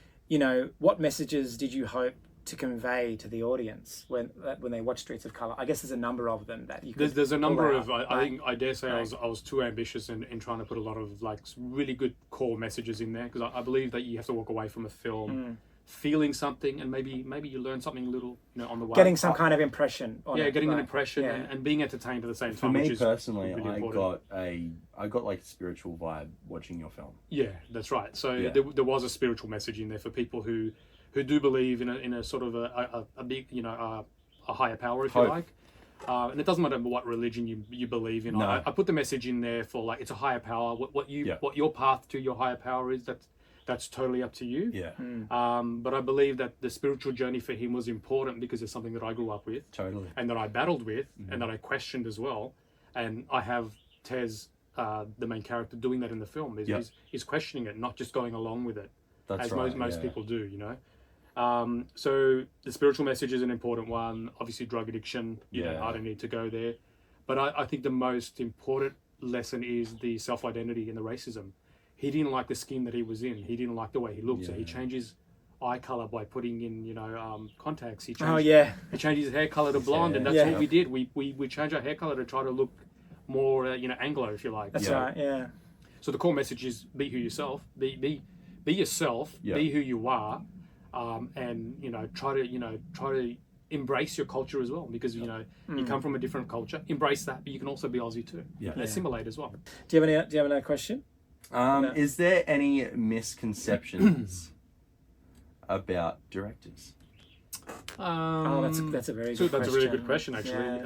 what messages did you hope to convey to the audience when they watch Streets of Colour? I guess there's a number of them that you could there's a number of I dare say I was too ambitious in trying to put a lot of really good core messages in there, because I believe that you have to walk away from a film feeling something, and maybe you learn something little on the way, getting some kind of impression on it, getting an impression and being entertained at the same time. For me which is personally, really I got like a spiritual vibe watching your film. Yeah, that's right. So there was a spiritual message in there for people who do believe in a sort of a big a higher power, if you like, and it doesn't matter what religion you believe in. I put the message in there for it's a higher power. What your path to your higher power is, that's totally up to you. But I believe that the spiritual journey for him was important because it's something that I grew up with, and that I battled with, and that I questioned as well. And I have Tez, the main character, doing that in the film. He's questioning it, not just going along with it, as most people do. So the spiritual message is an important one. Obviously, drug addiction. I don't need to go there, but I think the most important lesson is the self-identity and the racism. He didn't like the skin that he was in. He didn't like the way he looked. So he changed his eye color by putting in contacts. He changed his hair color to blonde, and that's what we did. We changed our hair color to try to look more Anglo, if you like. That's right. Yeah. So the core message is be who yourself. Be yourself. Be who you are. And try to embrace your culture as well, because you come from a different culture. Embrace that, but you can also be Aussie too. And assimilate as well. Do you have another question? Is there any misconceptions about directors? That's a very good question. That's a really good question, actually.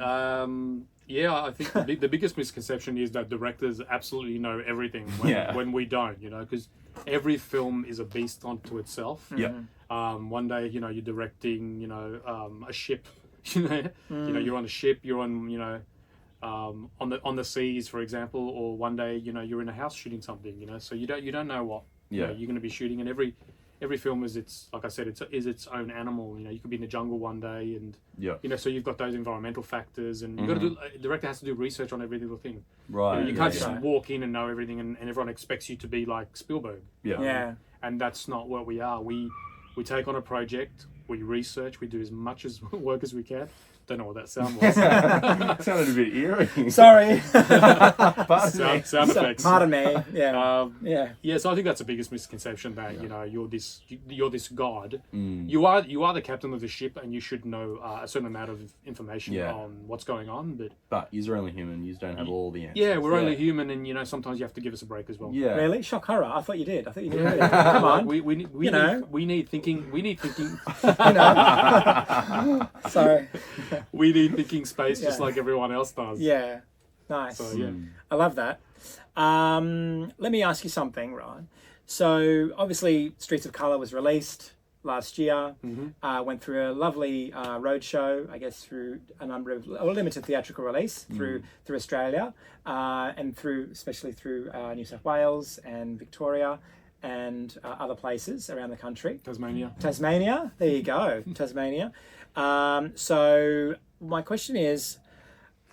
I think the biggest misconception is that directors absolutely know everything when we don't, because every film is a beast unto itself. One day, you're directing, a ship. You're on a ship. You're on the seas, for example, or one day, you're in a house shooting something. So you don't know what you're going to be shooting, and every film is its own animal. You could be in the jungle one day, and so you've got those environmental factors, and the director has to do research on every little thing. Right. You can't just walk in and know everything, and everyone expects you to be like Spielberg. and that's not what we are. We take on a project, we research, we do as much as work as we can. Don't know what that sound was. Sounded a bit eerie. Sorry. sound effects. Pardon me. Yeah. Yeah. So I think that's the biggest misconception that you're this god. Mm. You are the captain of the ship, and you should know a certain amount of information Yeah. on what's going on. But you're only human. You don't have all the answers. Yeah, we're only human, and sometimes you have to give us a break as well. Yeah. Really? Shock horror. I thought you did. I thought you did. Really. Come on. We need thinking. We need thinking. Sorry. We need thinking space just like everyone else does. Yeah. Nice. So, yeah. I love that. Let me ask you something, Ron. So obviously Streets of Colour was released last year. Went through a lovely roadshow, I guess, through a number of limited theatrical release through Australia, and especially through New South Wales and Victoria and other places around the country. Tasmania, there you go. Tasmania. So my question is,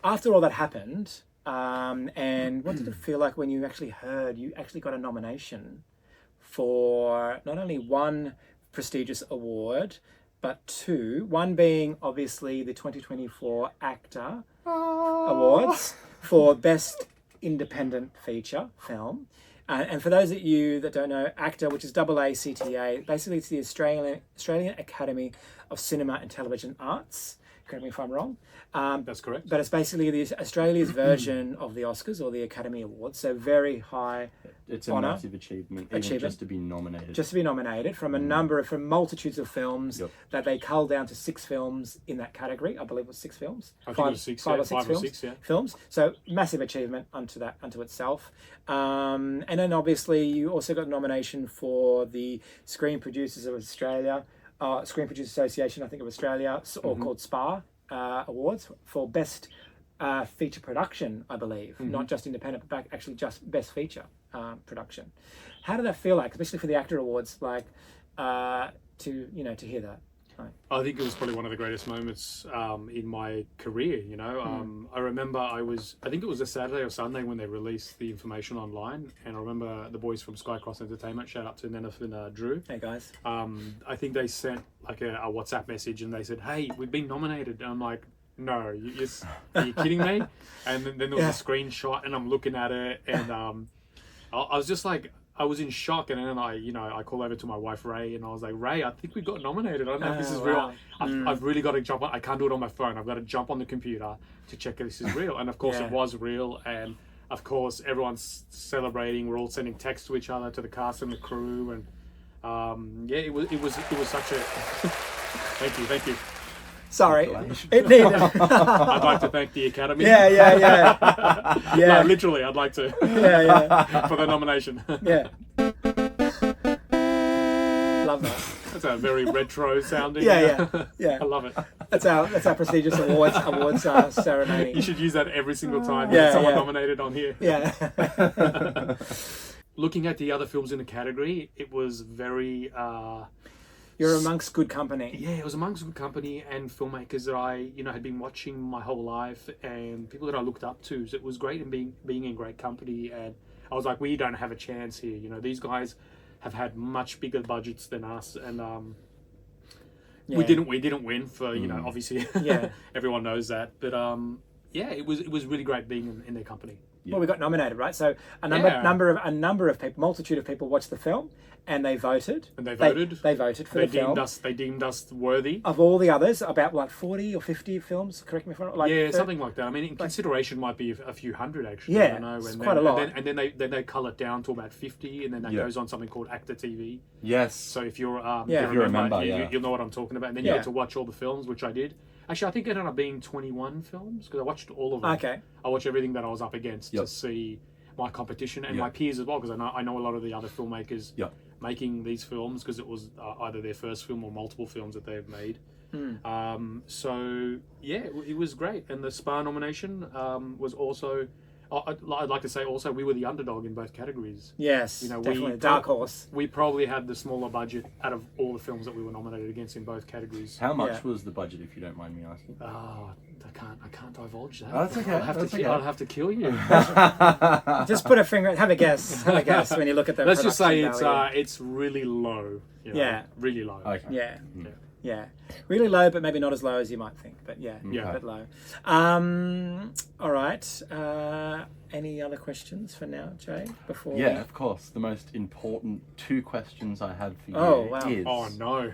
after all that happened, and what did it feel like when you actually heard you actually got a nomination for not only one prestigious award, but two, one being obviously the 2024 AACTA Awards for Best Independent Feature Film. And for those of you that don't know, AACTA, which is AACTA, basically it's the Australian Academy of Cinema and Television Arts. Correct me if I'm wrong. That's correct. But it's basically Australia's version of the Oscars or the Academy Awards. So very high It's a honour. massive achievement, even just to be nominated. Just to be nominated from from multitudes of films that they cull down to 6 films in that category. I believe it was 6 films. I think it was 6, five or 5 films, or 6, yeah. Films. So massive achievement unto itself. And then obviously you also got a nomination for the Screen Producers of Australia, Screen Producers Association, I think of Australia, or called SPA Awards for Best Feature Production, I believe. Not just independent, but actually just Best Feature production. How did that feel like, especially for the AACTA Awards, like to hear that? Right. I think it was probably one of the greatest moments in my career. I remember I think it was a Saturday or Sunday when they released the information online, and I remember the boys from Skycross Entertainment, shout out to Nenef and Drew. Hey guys. I think they sent like a WhatsApp message and they said, "Hey, we've been nominated." And I'm like, "No, are you kidding me?" And then there was a screenshot, and I'm looking at it, and I was just like, I was in shock, and then I call over to my wife Ray, and I was like, "Ray, I think we got nominated. I don't know if this is real. I've really got to jump on. I can't do it on my phone. I've got to jump on the computer to check if this is real." And of course, it was real, and of course, everyone's celebrating. We're all sending texts to each other, to the cast and the crew, and it was such a thank you. Sorry, it needed. I'd like to thank the Academy. Yeah. No, literally, I'd like to. For the nomination. Yeah. Love that. That's a very retro sounding. Yeah. I love it. That's our prestigious awards ceremony. You should use that every single time you get someone nominated on here. Yeah. Looking at the other films in the category, it was very. You're amongst good company. Yeah, it was amongst good company and filmmakers that I, had been watching my whole life, and people that I looked up to. So it was great, and being in great company. And I was like, we don't have a chance here. These guys have had much bigger budgets than us, and we didn't win for obviously. Everyone knows that, but it was really great being in their company. Well, we got nominated, right? So a number of people, multitude of people watched the film, and they voted. And they voted. They voted for the film. They deemed us worthy of all the others. About like 40 or 50 films. Correct me if I'm wrong. Something like that. I mean, in consideration, might be a few hundred actually. Yeah, I don't know. it's quite a lot. And then they cull it down to about 50, and then that goes on something called AACTA TV. Yes. So if you're if you remember, you'll know what I'm talking about. And then you get to watch all the films, which I did. Actually, I think it ended up being 21 films because I watched all of them. Okay. I watched everything that I was up against to see my competition and my peers as well, because I know a lot of the other filmmakers making these films, because it was either their first film or multiple films that they've made. So it was great. And the SPA nomination was also I'd like to say also we were the underdog in both categories. Yes, You know, definitely we a dark horse. We probably had the smaller budget out of all the films that we were nominated against in both categories. How much Yeah. was the budget, if you don't mind me asking? Oh, I can't divulge that. Oh, that's okay, I'll have to kill you. Just put a finger. Have a guess. Have a guess when you look at the. Let's just say production it's really low. You know, Yeah. really low. Okay. value. Yeah. Yeah. Yeah, really low, but maybe not as low as you might think. But yeah, Yeah. a bit low. All right. Any other questions for now, Jay? Before Yeah, of course. The most important 2 questions I have for you Oh, wow. is Oh no.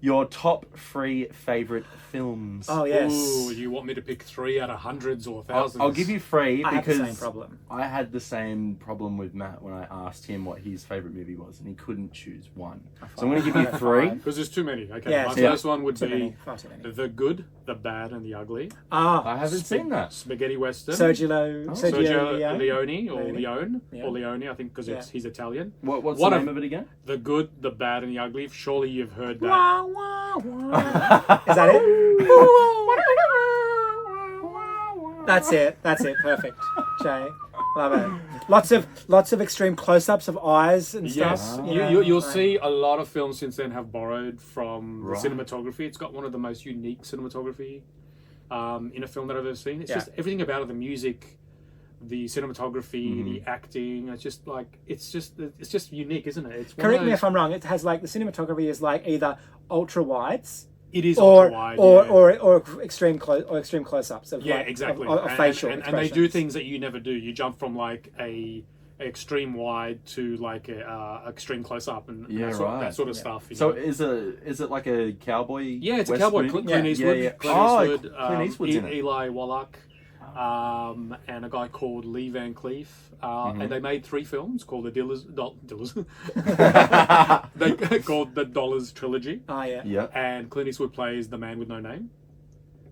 your top 3 favorite films. Oh yes. Ooh, you want me to pick 3 out of hundreds or I'll, thousands? I'll give you 3 I have the because same problem. I had the same problem with Matt when I asked him what his favorite movie was, and he couldn't choose one. So I'm going to give you 3. Because there's too many. Okay, Yeah, my yeah. first one would Too many. be Far too many. The Good, the Bad, and the Ugly. I haven't seen that. Spaghetti Western. Sergio Sergio Leone. Leone or Leone. Leone Yeah. or Leone, I think, because Yeah. he's Italian. What's One the of- name of it again? The Good, the Bad, and the Ugly. Surely you've heard that. Wah, wah, wah. Is that it? That's it. That's it. Perfect, Jay. Love it. Lots of extreme close-ups of eyes and stuff. Yes, you know, you'll like- see a lot of films since then have borrowed from Right. the cinematography. It's got one of the most unique cinematography in a film that I've ever seen. It's Yeah. just everything about it, the music, the cinematography, Mm-hmm. the acting. It's just unique, isn't it? It's one Correct of me those- if I'm wrong. It has like the cinematography is like either ultra wides It is or ultra wide, or, yeah. or extreme close-ups of Yeah, like, exactly. of facial and they do expressions. things that you never do. You jump from like a extreme wide to like a extreme close up and Yeah, that right. sort of stuff. you So know. is it like a cowboy? Yeah, it's a West cowboy. movie? Clint Yeah. Eastwood. Yeah, yeah. Clint Oh, Eastwood. Clint Eastwood's in it. Eli Wallach. And a guy called Lee Van Cleef, and they made 3 films called they called the Dollars Trilogy. Oh yeah. Yeah. And Clint Eastwood plays the man with no name,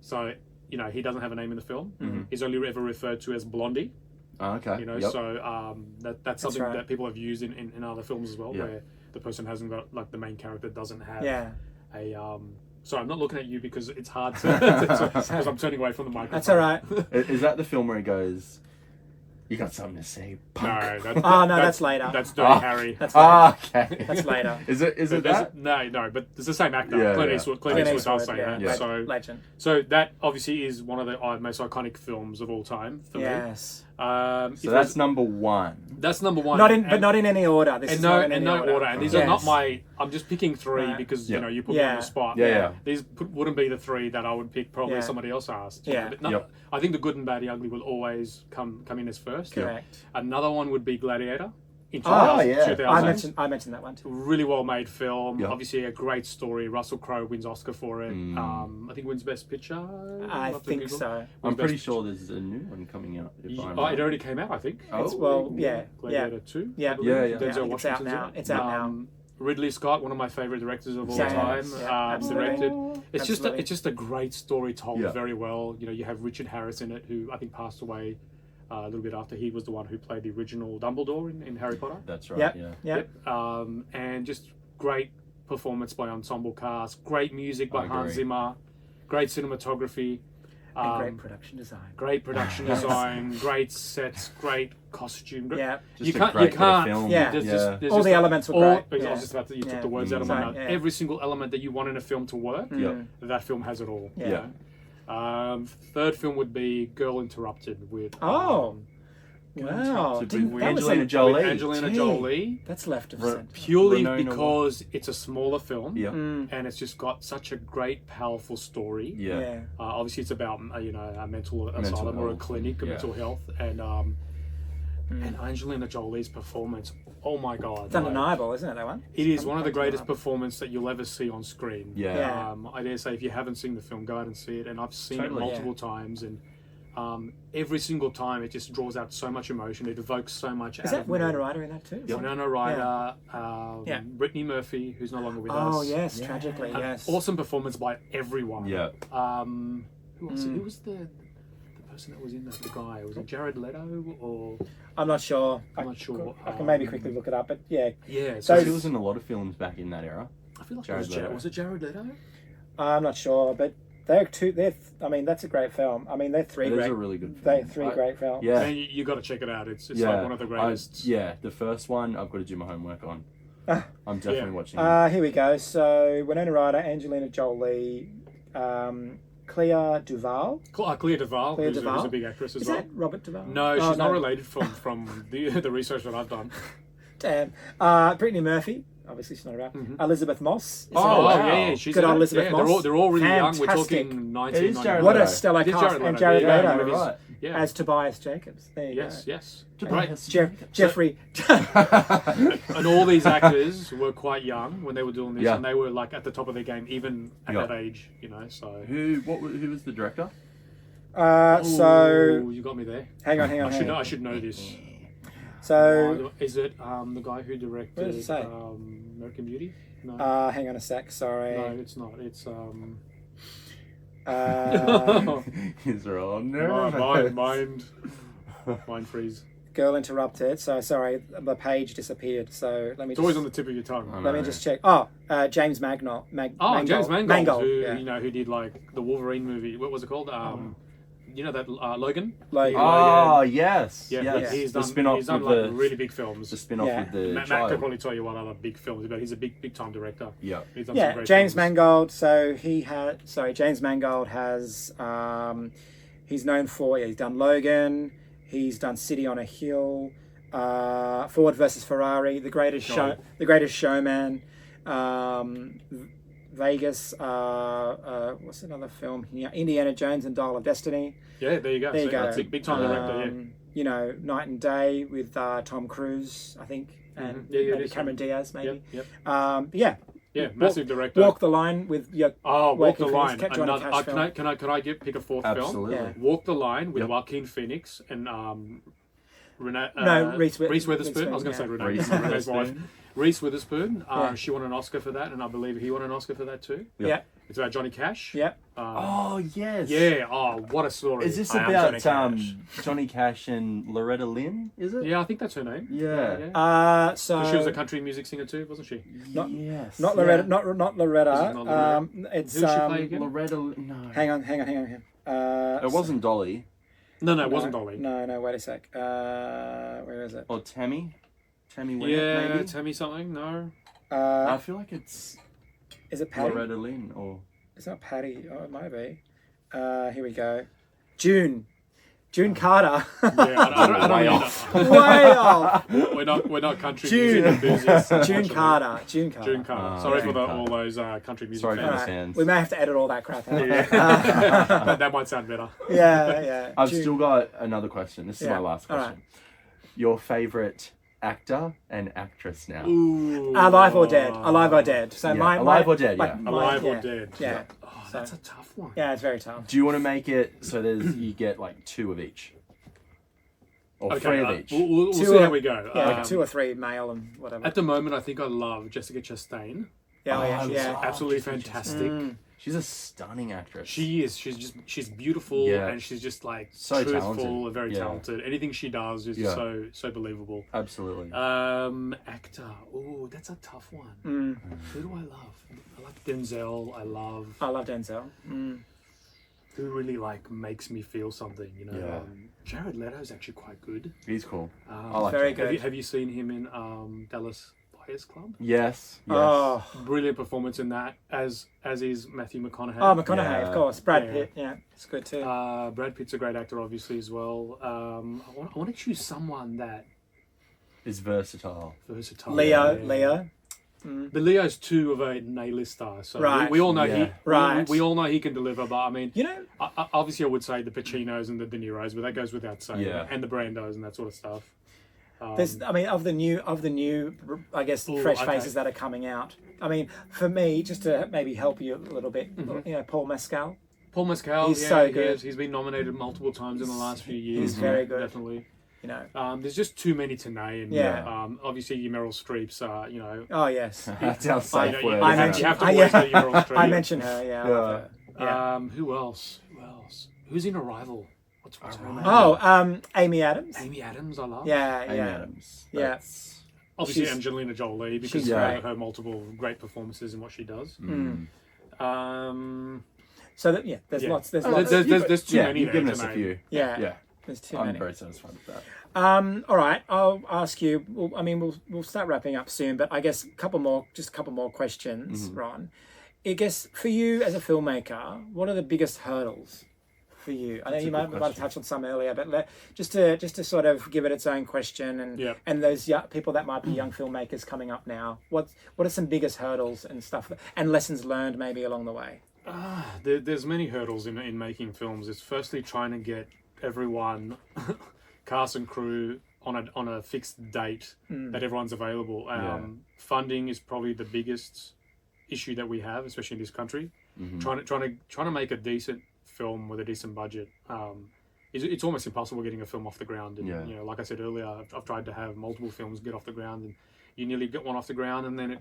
so you know he doesn't have a name in the film. He's only ever referred to as Blondie. Oh, okay. You know, Yep. so that's something right. that people have used in other films as well, Yeah. where the person hasn't got like the main character doesn't have Yeah. a So I'm not looking at you because it's hard to because I'm turning away from the microphone. That's all right. Is that the film where he goes, "You got something to say, punk"? No, Oh no, that's later. That's Dirty Harry. That's later. Ah, okay. That's later. Is it But that? No, but it's the same actor. Yeah, Clint yeah. Eastwood. Clint Clint Eastwood does Eastwood, say yeah. that. Yeah. So, Legend. so that obviously is one of the most iconic films of all time for Yes. me. So that's number 1. That's number 1. But not in any order. This And is no, not in and any no order. And these are not Yes. my. I'm just picking 3 Right. because Yeah. you know you put me on Yeah. the spot. Yeah, yeah. These wouldn't be the 3 that I would pick. Probably Yeah. somebody else asked. Yeah. But no, Yep. I think the Good and Bad, the Ugly will always come in as first. Correct. Another one would be Gladiator. In Oh, 2000, yeah. 2000. I mentioned that one too. Really well made film. Yeah. Obviously a great story. Russell Crowe wins Oscar for it. I think wins Best Picture. I I'll have to think Google. so. I'm Wins pretty Best- sure there's a new one coming out. If I'm Oh, right. it already came out, I think. It's well, yeah, Gladiator 2. yeah, I believe. Yeah, yeah. yeah. I Denzel think it's out Washington's in now. it. It's out now. Ridley Scott, one of my favorite directors of all Yes, time, yeah, absolutely. directed. Absolutely. It's just a great story told Yeah. very well. You know, you have Richard Harris in it, who I think passed away a little bit after. He was the one who played the original Dumbledore in Harry Potter. That's right. Yep. Yeah. Yep. And just great performance by ensemble cast, great music by I Hans agree. Zimmer, great cinematography. And great production design. Great production design, great sets, great costume. Yeah. Just a great bit of film. Yeah. There's All just the elements were all, great. I Yeah. was just about to, you Yeah. took the words out of my Sorry, mouth. yeah. Every single element that you want in a film to work, Yeah. that film has it all. Yeah. you know? Third film would be Girl Interrupted with Oh. Wow. Interrupted Didn't- with that was Angelina a- Jolie. with Angelina Gee. Jolie. That's left of Re- center. Purely Renona because it's a smaller film, Yeah. and it's just got such a great, powerful story. Yeah. Yeah. Obviously, it's about a mental asylum or a health. clinic of Yeah. mental health, and Angelina Jolie's performance. Oh my God! It's undeniable, isn't it, that one? It is one of the greatest performances that you'll ever see on screen. Yeah. Yeah. I dare say if you haven't seen the film, go out and see it. And I've seen Totally. it multiple times, and every single time it just draws out so much emotion. It evokes so much. Is out that of me. Winona Ryder in that too? Winona Ryder, Yeah. Brittany Murphy, who's no longer with us. Oh yes, Yeah. tragically, An yes. awesome performance by everyone. Yeah. Who was the person that was in that? The guy, was it Jared Leto or I'm not sure. I'm not sure. I can maybe quickly look it up, but yeah. Yeah, So- He was in a lot of films back in that era. I feel like Jared Leto. was it Jared Leto? I'm not sure, but I mean, that's a great film. I mean, they're three It is great. a really good film. They're three great films. Yeah. And you got to check it out. It's like one of the greatest. The first one I've got to do my homework on. I'm definitely watching it. Here we go. So Winona Ryder, Angelina Jolie, Clea Duvall. Clea Duvall, Clea who's Duvall. a big actress as Is well. that Robert Duvall? No, she's not related from the research that I've done. Damn. Brittany Murphy. Obviously, she's not around. Elizabeth Moss. Yeah, she's good old Elizabeth yeah, Moss. They're all really young. We're Fantastic. talking It is 1990. What a stellar It is cast. Jared And Leto. Jared Yeah, Leto yeah, right. Yeah. as Tobias Jacobs. There you Yes. go. Right. Jeffrey. And all these actors were quite young when they were doing this, Yeah. and they were like at the top of their game, even at that age. So Who was the director? So you got me there. hang on. I should know this. So Is it the guy who directed What does it say? American Beauty? No, hang on a sec. Sorry. no, it's not. It's He's all nervous. mind freeze. Girl interrupted. So sorry, the page disappeared. So let me. It's always on the tip of your tongue. Let me just check. James Mangold. James Mangold, who yeah. who did like the Wolverine movie. What was it called? You know that Logan. Logan. Oh yes, Yeah, yes. he's The done. spin-off He's done with like really big films. the spin-off Yeah. with the Matt child. could probably tell you what other big films, but he's a big time director. Yeah. He's done some Yeah, great James films. Mangold. So James Mangold has. He's known for. Yeah, he's done Logan. He's done City on a Hill. Ford versus Ferrari. The Greatest Showman. Vegas. What's another film here? Indiana Jones and Dial of Destiny. Yeah, there you go. There you go. That's a big time director. You know, Night and Day with Tom Cruise, I think, and maybe Cameron Diaz, maybe. Yep. Yeah. Massive director. Walk the Line with your. Walk the Line. Johnny Cash film. Can I pick a fourth Absolutely. film? Yeah. Walk the Line with Yep. Joaquin Phoenix and Reese Witherspoon. I was going to say Renee. Renee's wife. Reese Witherspoon. Yeah. She won an Oscar for that, and I believe he won an Oscar for that too. Yeah. It's about Johnny Cash. Yeah. Oh yes. Yeah. Oh, what a story. Is this I am about Johnny Cash. Johnny Cash and Loretta Lynn? Is it? Yeah, I think that's her name. Yeah. So She was a country music singer too, wasn't she? Yes. not Loretta. Yeah. Not Loretta. This is not Loretta. It's Who did she play again? Loretta. No. Hang on. It wasn't Dolly No, it wasn't Dolly. No. Wait a sec. Where is it? or Tammy. Tammy Wynette, Yeah, maybe. tell me something. No. I feel like it's Is it Patty? Loretta Lynn or. It's not Patty. Oh, it might be. Here we go. June Carter. Yeah, I don't Way know. off. Way off. We're not country June. music enthusiasts. June unfortunately. Carter. June Carter. Sorry June for Carter. all those country music Sorry for fans. the fans. We may have to edit all that crap out. That might sound better. Yeah. I've June. still got another question. This is Yeah. my last All question. Your favorite actor and actress now? Ooh. Alive or dead? Alive or dead? So Yeah, Alive or Dead, yeah. Alive or dead. Yeah. Oh, that's a tough one. Yeah, it's very tough. Do you want to make it so there's you get like 2 of each? Or 3 of each? We'll Two see or- how we go. Yeah, 2 or 3 male and whatever. At the moment, I think I love Jessica Chastain. Yeah. Absolutely Jessica fantastic. She's a stunning actress. She is. She's beautiful, Yeah. and she's just like So truthful talented. and very Yeah. talented. Anything she does is Yeah. so believable. Absolutely. Actor. Oh, that's a tough one. Who do I love? I like Denzel. I love. I love Denzel. Who really like makes me feel something. You know. Yeah. Jared Leto's actually quite good. He's cool. I like very him. good. Have you seen him in Dallas Buyers Club? Yes. Oh, Brilliant performance in that, as is Matthew McConaughey. McConaughey, Yeah. of course. Brad Yeah. Pitt, yeah, it's good too. Brad Pitt's a great actor, obviously, as well. I want to choose someone that Is versatile. versatile. Leo. But Leo's too of a A-list star, so Right. we all know Yeah. we all know he can deliver. But I mean, You know, obviously, I would say the Pacinos and the De Niros, but that goes without saying. Yeah. And the Brandos and that sort of stuff. there's, I mean, of the new, I guess, fresh okay. faces that are coming out. I mean, for me, just to maybe help you a little bit, you know, Paul Mescal. Paul Mescal, He's yeah, so he good. is. He's been nominated multiple times in the last few years. He's very good. Definitely. You know. There's just too many to name. Yeah. Obviously, your Meryl Streep's, you know. Oh yes. That's our safe you word. have isn't to it? have to always say Meryl Streep. I mentioned her. Yeah. I love her. Yeah. Who else? Who's in Arrival? What's her name? Oh, Amy Adams. Amy Adams, I love. Yeah. Amy Yeah. Adams. Yeah. That's- Obviously, She's- Angelina Jolie, because she's of great. her multiple great performances in what she does. So that there's Yeah. lots. There's Oh, lots. there's too Yeah, many you've there given to us a name. few. Yeah. Yeah. There's too I'm many. very satisfied with that. All right, I'll ask you. Well, I mean, we'll start wrapping up soon, but I guess a couple more questions, Ron. I guess for you as a filmmaker, what are the biggest hurdles for you? I know That's a you good might have question. touched on some earlier, but just to sort of give it its own question, and those people that might be young filmmakers coming up now, what are some biggest hurdles and stuff and lessons learned maybe along the way? There's many hurdles in making films. It's firstly trying to get everyone, cast and crew, on a fixed date that everyone's available. Funding is probably the biggest issue that we have, especially in this country. Trying to make a decent film with a decent budget. It's almost impossible getting a film off the ground. And, you know, like I said earlier, I've tried to have multiple films get off the ground, and you nearly get one off the ground, and then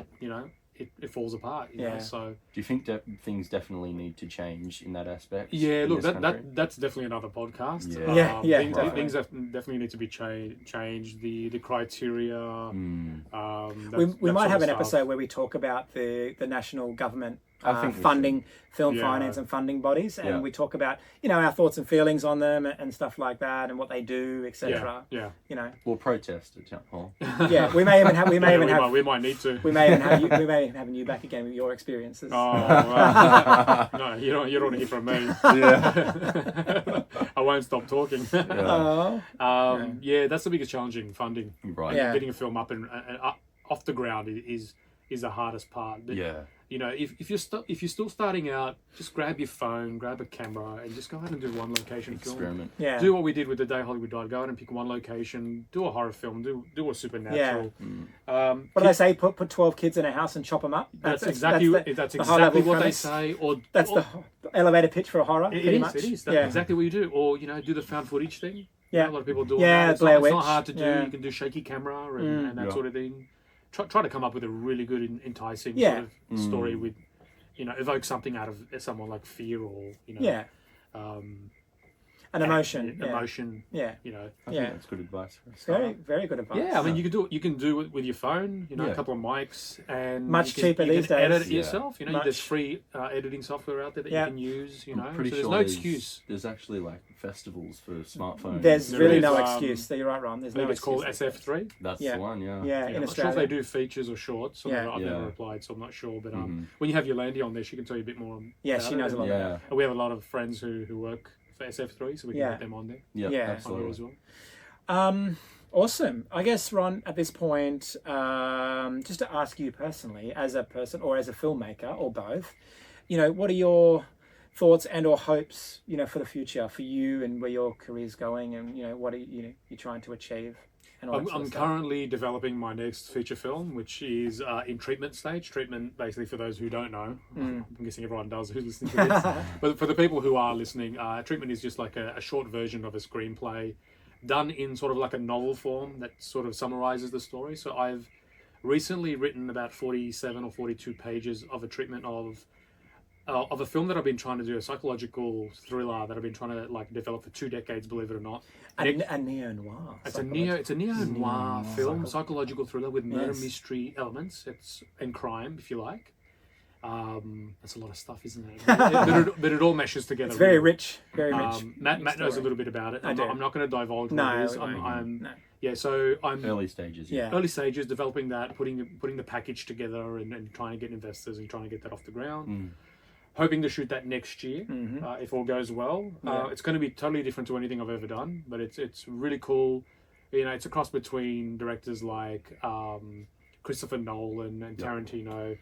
it falls apart. You know? So do you think things definitely need to change in that aspect? yeah, in look, this country? that's definitely another podcast. Things definitely need to be changed. The criteria. We might have an episode where we talk about the national government funding, film finance and funding bodies, and we talk about our thoughts and feelings on them and stuff like that, and what they do, etc. We'll protest at town hall. We may even have we might need to. we may even have you back again with your experiences. No, you don't want to hear from me. I won't stop talking. That's the biggest challenge in funding. Right. Getting a film up and off the ground is the hardest part. But, you know, if you're still starting out, just grab your phone, grab a camera, and just go out and do one location Experiment. film. Do what we did with The Day Hollywood Died. Go out and pick one location, do a horror film, do a supernatural. What do they say? Put 12 kids in a house and chop them up. That's exactly what they say. Or that's the elevator pitch for a horror. It is. That's exactly what you do. Or do the found footage thing. A lot of people do. Yeah, it's not hard to do. You can do shaky camera and that sort of thing. Try to come up with a really good, enticing sort of story with, evoke something out of someone like fear or, an emotion. Emotion. Yeah. I think that's good advice for us. Very, very good advice. Yeah, I mean, you can do it with your phone, a couple of mics, and much cheaper these days. Edit it yourself. There's free editing software out there that you can use. I'm pretty there's sure no excuse. There's actually like festivals for smartphones. There's really no excuse. You're right, Ron. There's no excuse. It's called SF3. That's the one. Yeah. In I'm not sure if they do features or shorts. I've never applied, so I'm not sure. But when you have Yolandi on there, she can tell you a bit more. Yeah, she knows a lot. Yeah. We have a lot of friends who work for SF3, so we can get them on there. Yeah, absolutely. As well. Awesome. I guess, Ron, at this point, just to ask you personally, as a person or as a filmmaker, or both, what are your thoughts and or hopes, for the future for you and where your career's going, and what are you're trying to achieve? I'm currently developing my next feature film, which is in treatment stage. Treatment, basically, for those who don't know, I'm guessing everyone does who's listening to this. But for the people who are listening, treatment is just like a short version of a screenplay done in sort of like a novel form that sort of summarizes the story. So I've recently written about 47 or 42 pages of a treatment of a film that I've been trying to do, a psychological thriller that I've been trying to develop for 2 decades, believe it or not. A neo-noir. It's a neo-noir film, psychological thriller with murder mystery elements. And crime, if you like. That's a lot of stuff, isn't it? but it all meshes together. It's very rich, very rich. Matt knows a little bit about it. I'm not going to divulge what it is. So I'm early stages. Early stages, developing that, putting the package together, and trying to get investors and trying to get that off the ground. Hoping to shoot that next year, if all goes well. It's going to be totally different to anything I've ever done, but it's really cool. It's a cross between directors like Christopher Nolan and Tarantino,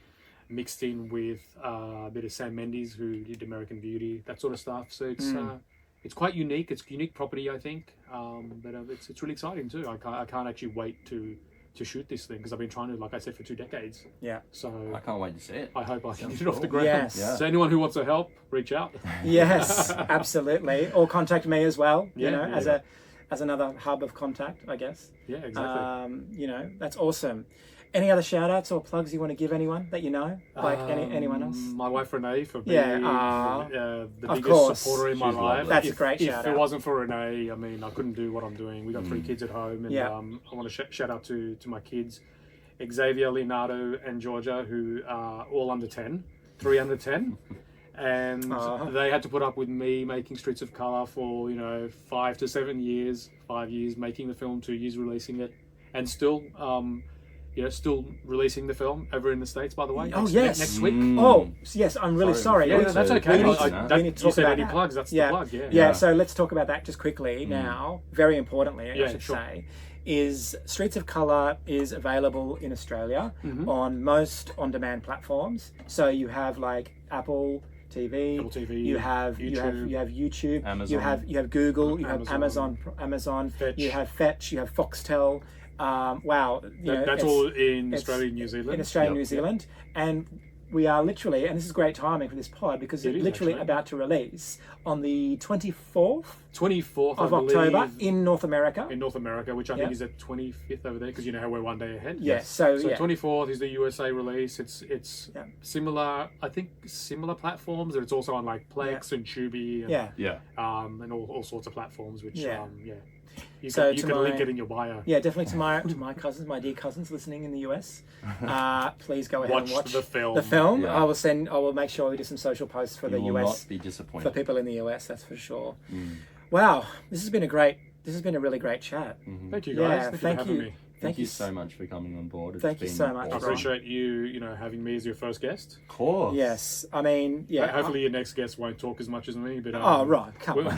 mixed in with a bit of Sam Mendes, who did American Beauty, that sort of stuff. So it's quite unique. It's a unique property, I think, but it's really exciting too. I can't actually wait to shoot this thing, because I've been trying to, like I said, for 2 decades. So I can't wait to see it. I hope I can get it off the ground. Yes. So anyone who wants to help, reach out. Yes, absolutely. Or contact me as well. As another hub of contact, I guess. Yeah, exactly. That's awesome. Any other shout outs or plugs you want to give anyone that like anyone else? My wife Renee for being the biggest supporter in my life. That's a great shout out. If it wasn't for Renee, I mean, I couldn't do what I'm doing. We got 3 kids at home, and I want to shout out to my kids, Xavier, Leonardo, and Georgia, who are all under 10, 3 under 10. and they had to put up with me making Streets of Colour for 5 to 7 years. 5 years making the film, 2 years releasing it, and still still releasing the film over in the States, by the way. Next week. Oh yes, I'm really sorry. Yeah, that's okay. We need to talk you said about any that. plugs? That's Yeah. the plug. Yeah, so let's talk about that just quickly now. Very importantly, I should say, is Streets of Colour is available in Australia on most on-demand platforms. So you have like Apple TV, you have YouTube, Amazon. you have Google, you have Amazon, Fetch. you have Fetch, you have Foxtel. Wow, that's all in Australia and New Zealand. In Australia and New Zealand, and we are literally, and this is great timing for this pod because it's literally about to release on the 24th of October in North America. In North America, which I think is the 25th over there, because you know how we're one day ahead. Yes. So 24th is the USA release. It's similar, I think, similar platforms. It's also on like Plex and Tubi. And, and all sorts of platforms. Which you can link it in your bio. Yeah, definitely to my cousins, my dear cousins listening in the US. Please go ahead and watch the film. The film. Yeah. I will make sure we do some social posts for the You will US. not be disappointed. For people in the US, that's for sure. Wow, this has been a really great chat. Thank you guys. Yeah, Thank you for having me. Thank you so much for coming on board. Thank you so much. I appreciate you, having me as your first guest. Of course. Yes, I mean, yeah. Hopefully your next guest won't talk as much as me, but Oh, right, come on.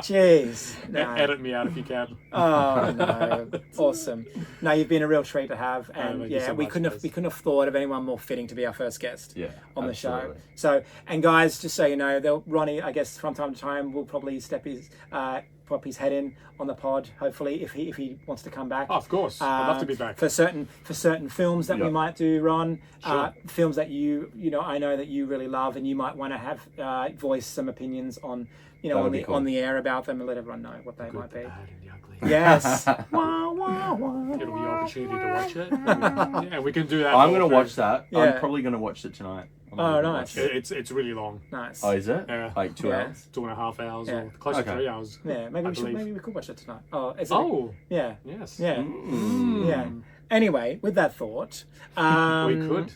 Jeez. No. Edit me out if you can. Oh no, awesome. No, you've been a real treat to have, and thank you so we much, couldn't guys. have thought of anyone more fitting to be our first guest on the show. absolutely. So, and guys, just so you know, Ronnie, I guess from time to time will probably pop his head in on the pod, hopefully, if he wants to come back. Oh, of course, I'd love to be back. For certain films that we might do, Ron. Sure. Films that I know that you really love, and you might want to have voice some opinions on, on the air about them, and let everyone know what they might be. Bad and the ugly. Yes. Wah, wah, wah. It'll be your opportunity to watch it. And we can do that. I'm going to watch that. Yeah. I'm probably going to watch it tonight. Oh, nice. It's really long. Nice. Oh, is it? Yeah. Like 2 hours? 2.5 hours, Yeah. or close to 3 hours. Yeah, maybe we could watch it tonight. Oh, is it? Oh, Yeah. yes. Yeah. Mm. Yeah. Anyway, with that thought, We could.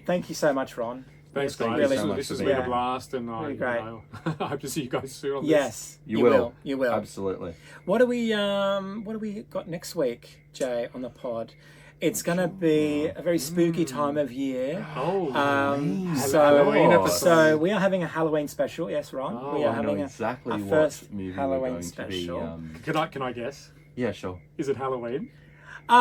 Thank you so much, Ron. Thanks, It's been guys. really- This has for been being a blast, and Really great. I hope to see you guys soon on this. Yes, You will. You will. Absolutely. What do we got next week, Jay, on the pod? It's gonna be a very spooky time of year. Oh, So Halloween episode. we are having a Halloween special. Yes, Ron. Oh, we are I know having exactly our what first movie Halloween we're going special. to be. Can I guess? Yeah, sure. Is it Halloween? The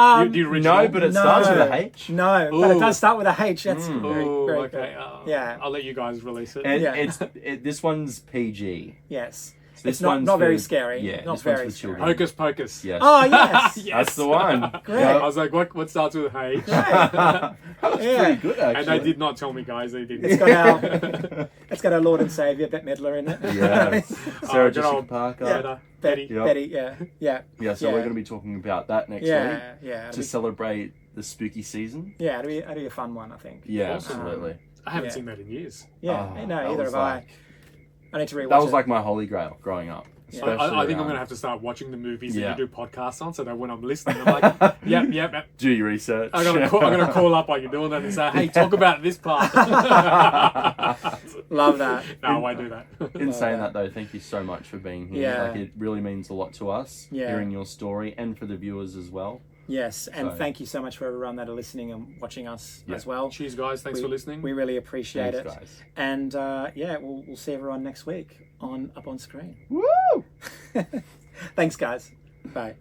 original? No, but it starts with a H. No, but it Ooh. does start with a H. That's very, Oh, very okay. good. Yeah. I'll let you guys release it. And Yeah. this one's PG. Yes. So It's not very scary. Yeah, Not this very one's for scary. children. Hocus Pocus. Yes. Oh yes. Yes. That's the one. Great. I was like, what starts with a H? That was Yeah. pretty good, actually. And they did not tell me, guys. They didn't. It's got our Lord and Savior Bette Midler in it. Yes. Sarah good Jessica old Parker. Yeah. Betty. Yep. Betty, yeah. Yeah, so we're going to be talking about that next week Yeah. to celebrate the spooky season. Yeah, it'll be a fun one, I think. Yeah, Awesome. absolutely. I haven't Yeah. seen that in years. Yeah, Oh, no, that either was have I. like- I need to rewatch That was it. like my holy grail growing up. Yeah. I Especially think I'm around- going to have to start watching the movies Yeah. that you do podcasts on, so that when I'm listening, I'm like, yep. do your research. I'm gonna call up while you're doing that and say, hey, talk about this part. Love that. No, I won't do that. In saying that though, thank you so much for being here. Yeah. Like it really means a lot to us Yeah. hearing your story and for the viewers as well. Yes, and So- thank you so much for everyone that are listening and watching us Yeah. as well. Cheers, guys. Thanks for listening. We really appreciate Thanks, it. guys. And we'll see everyone next week up on screen. Woo! Thanks, guys. Bye.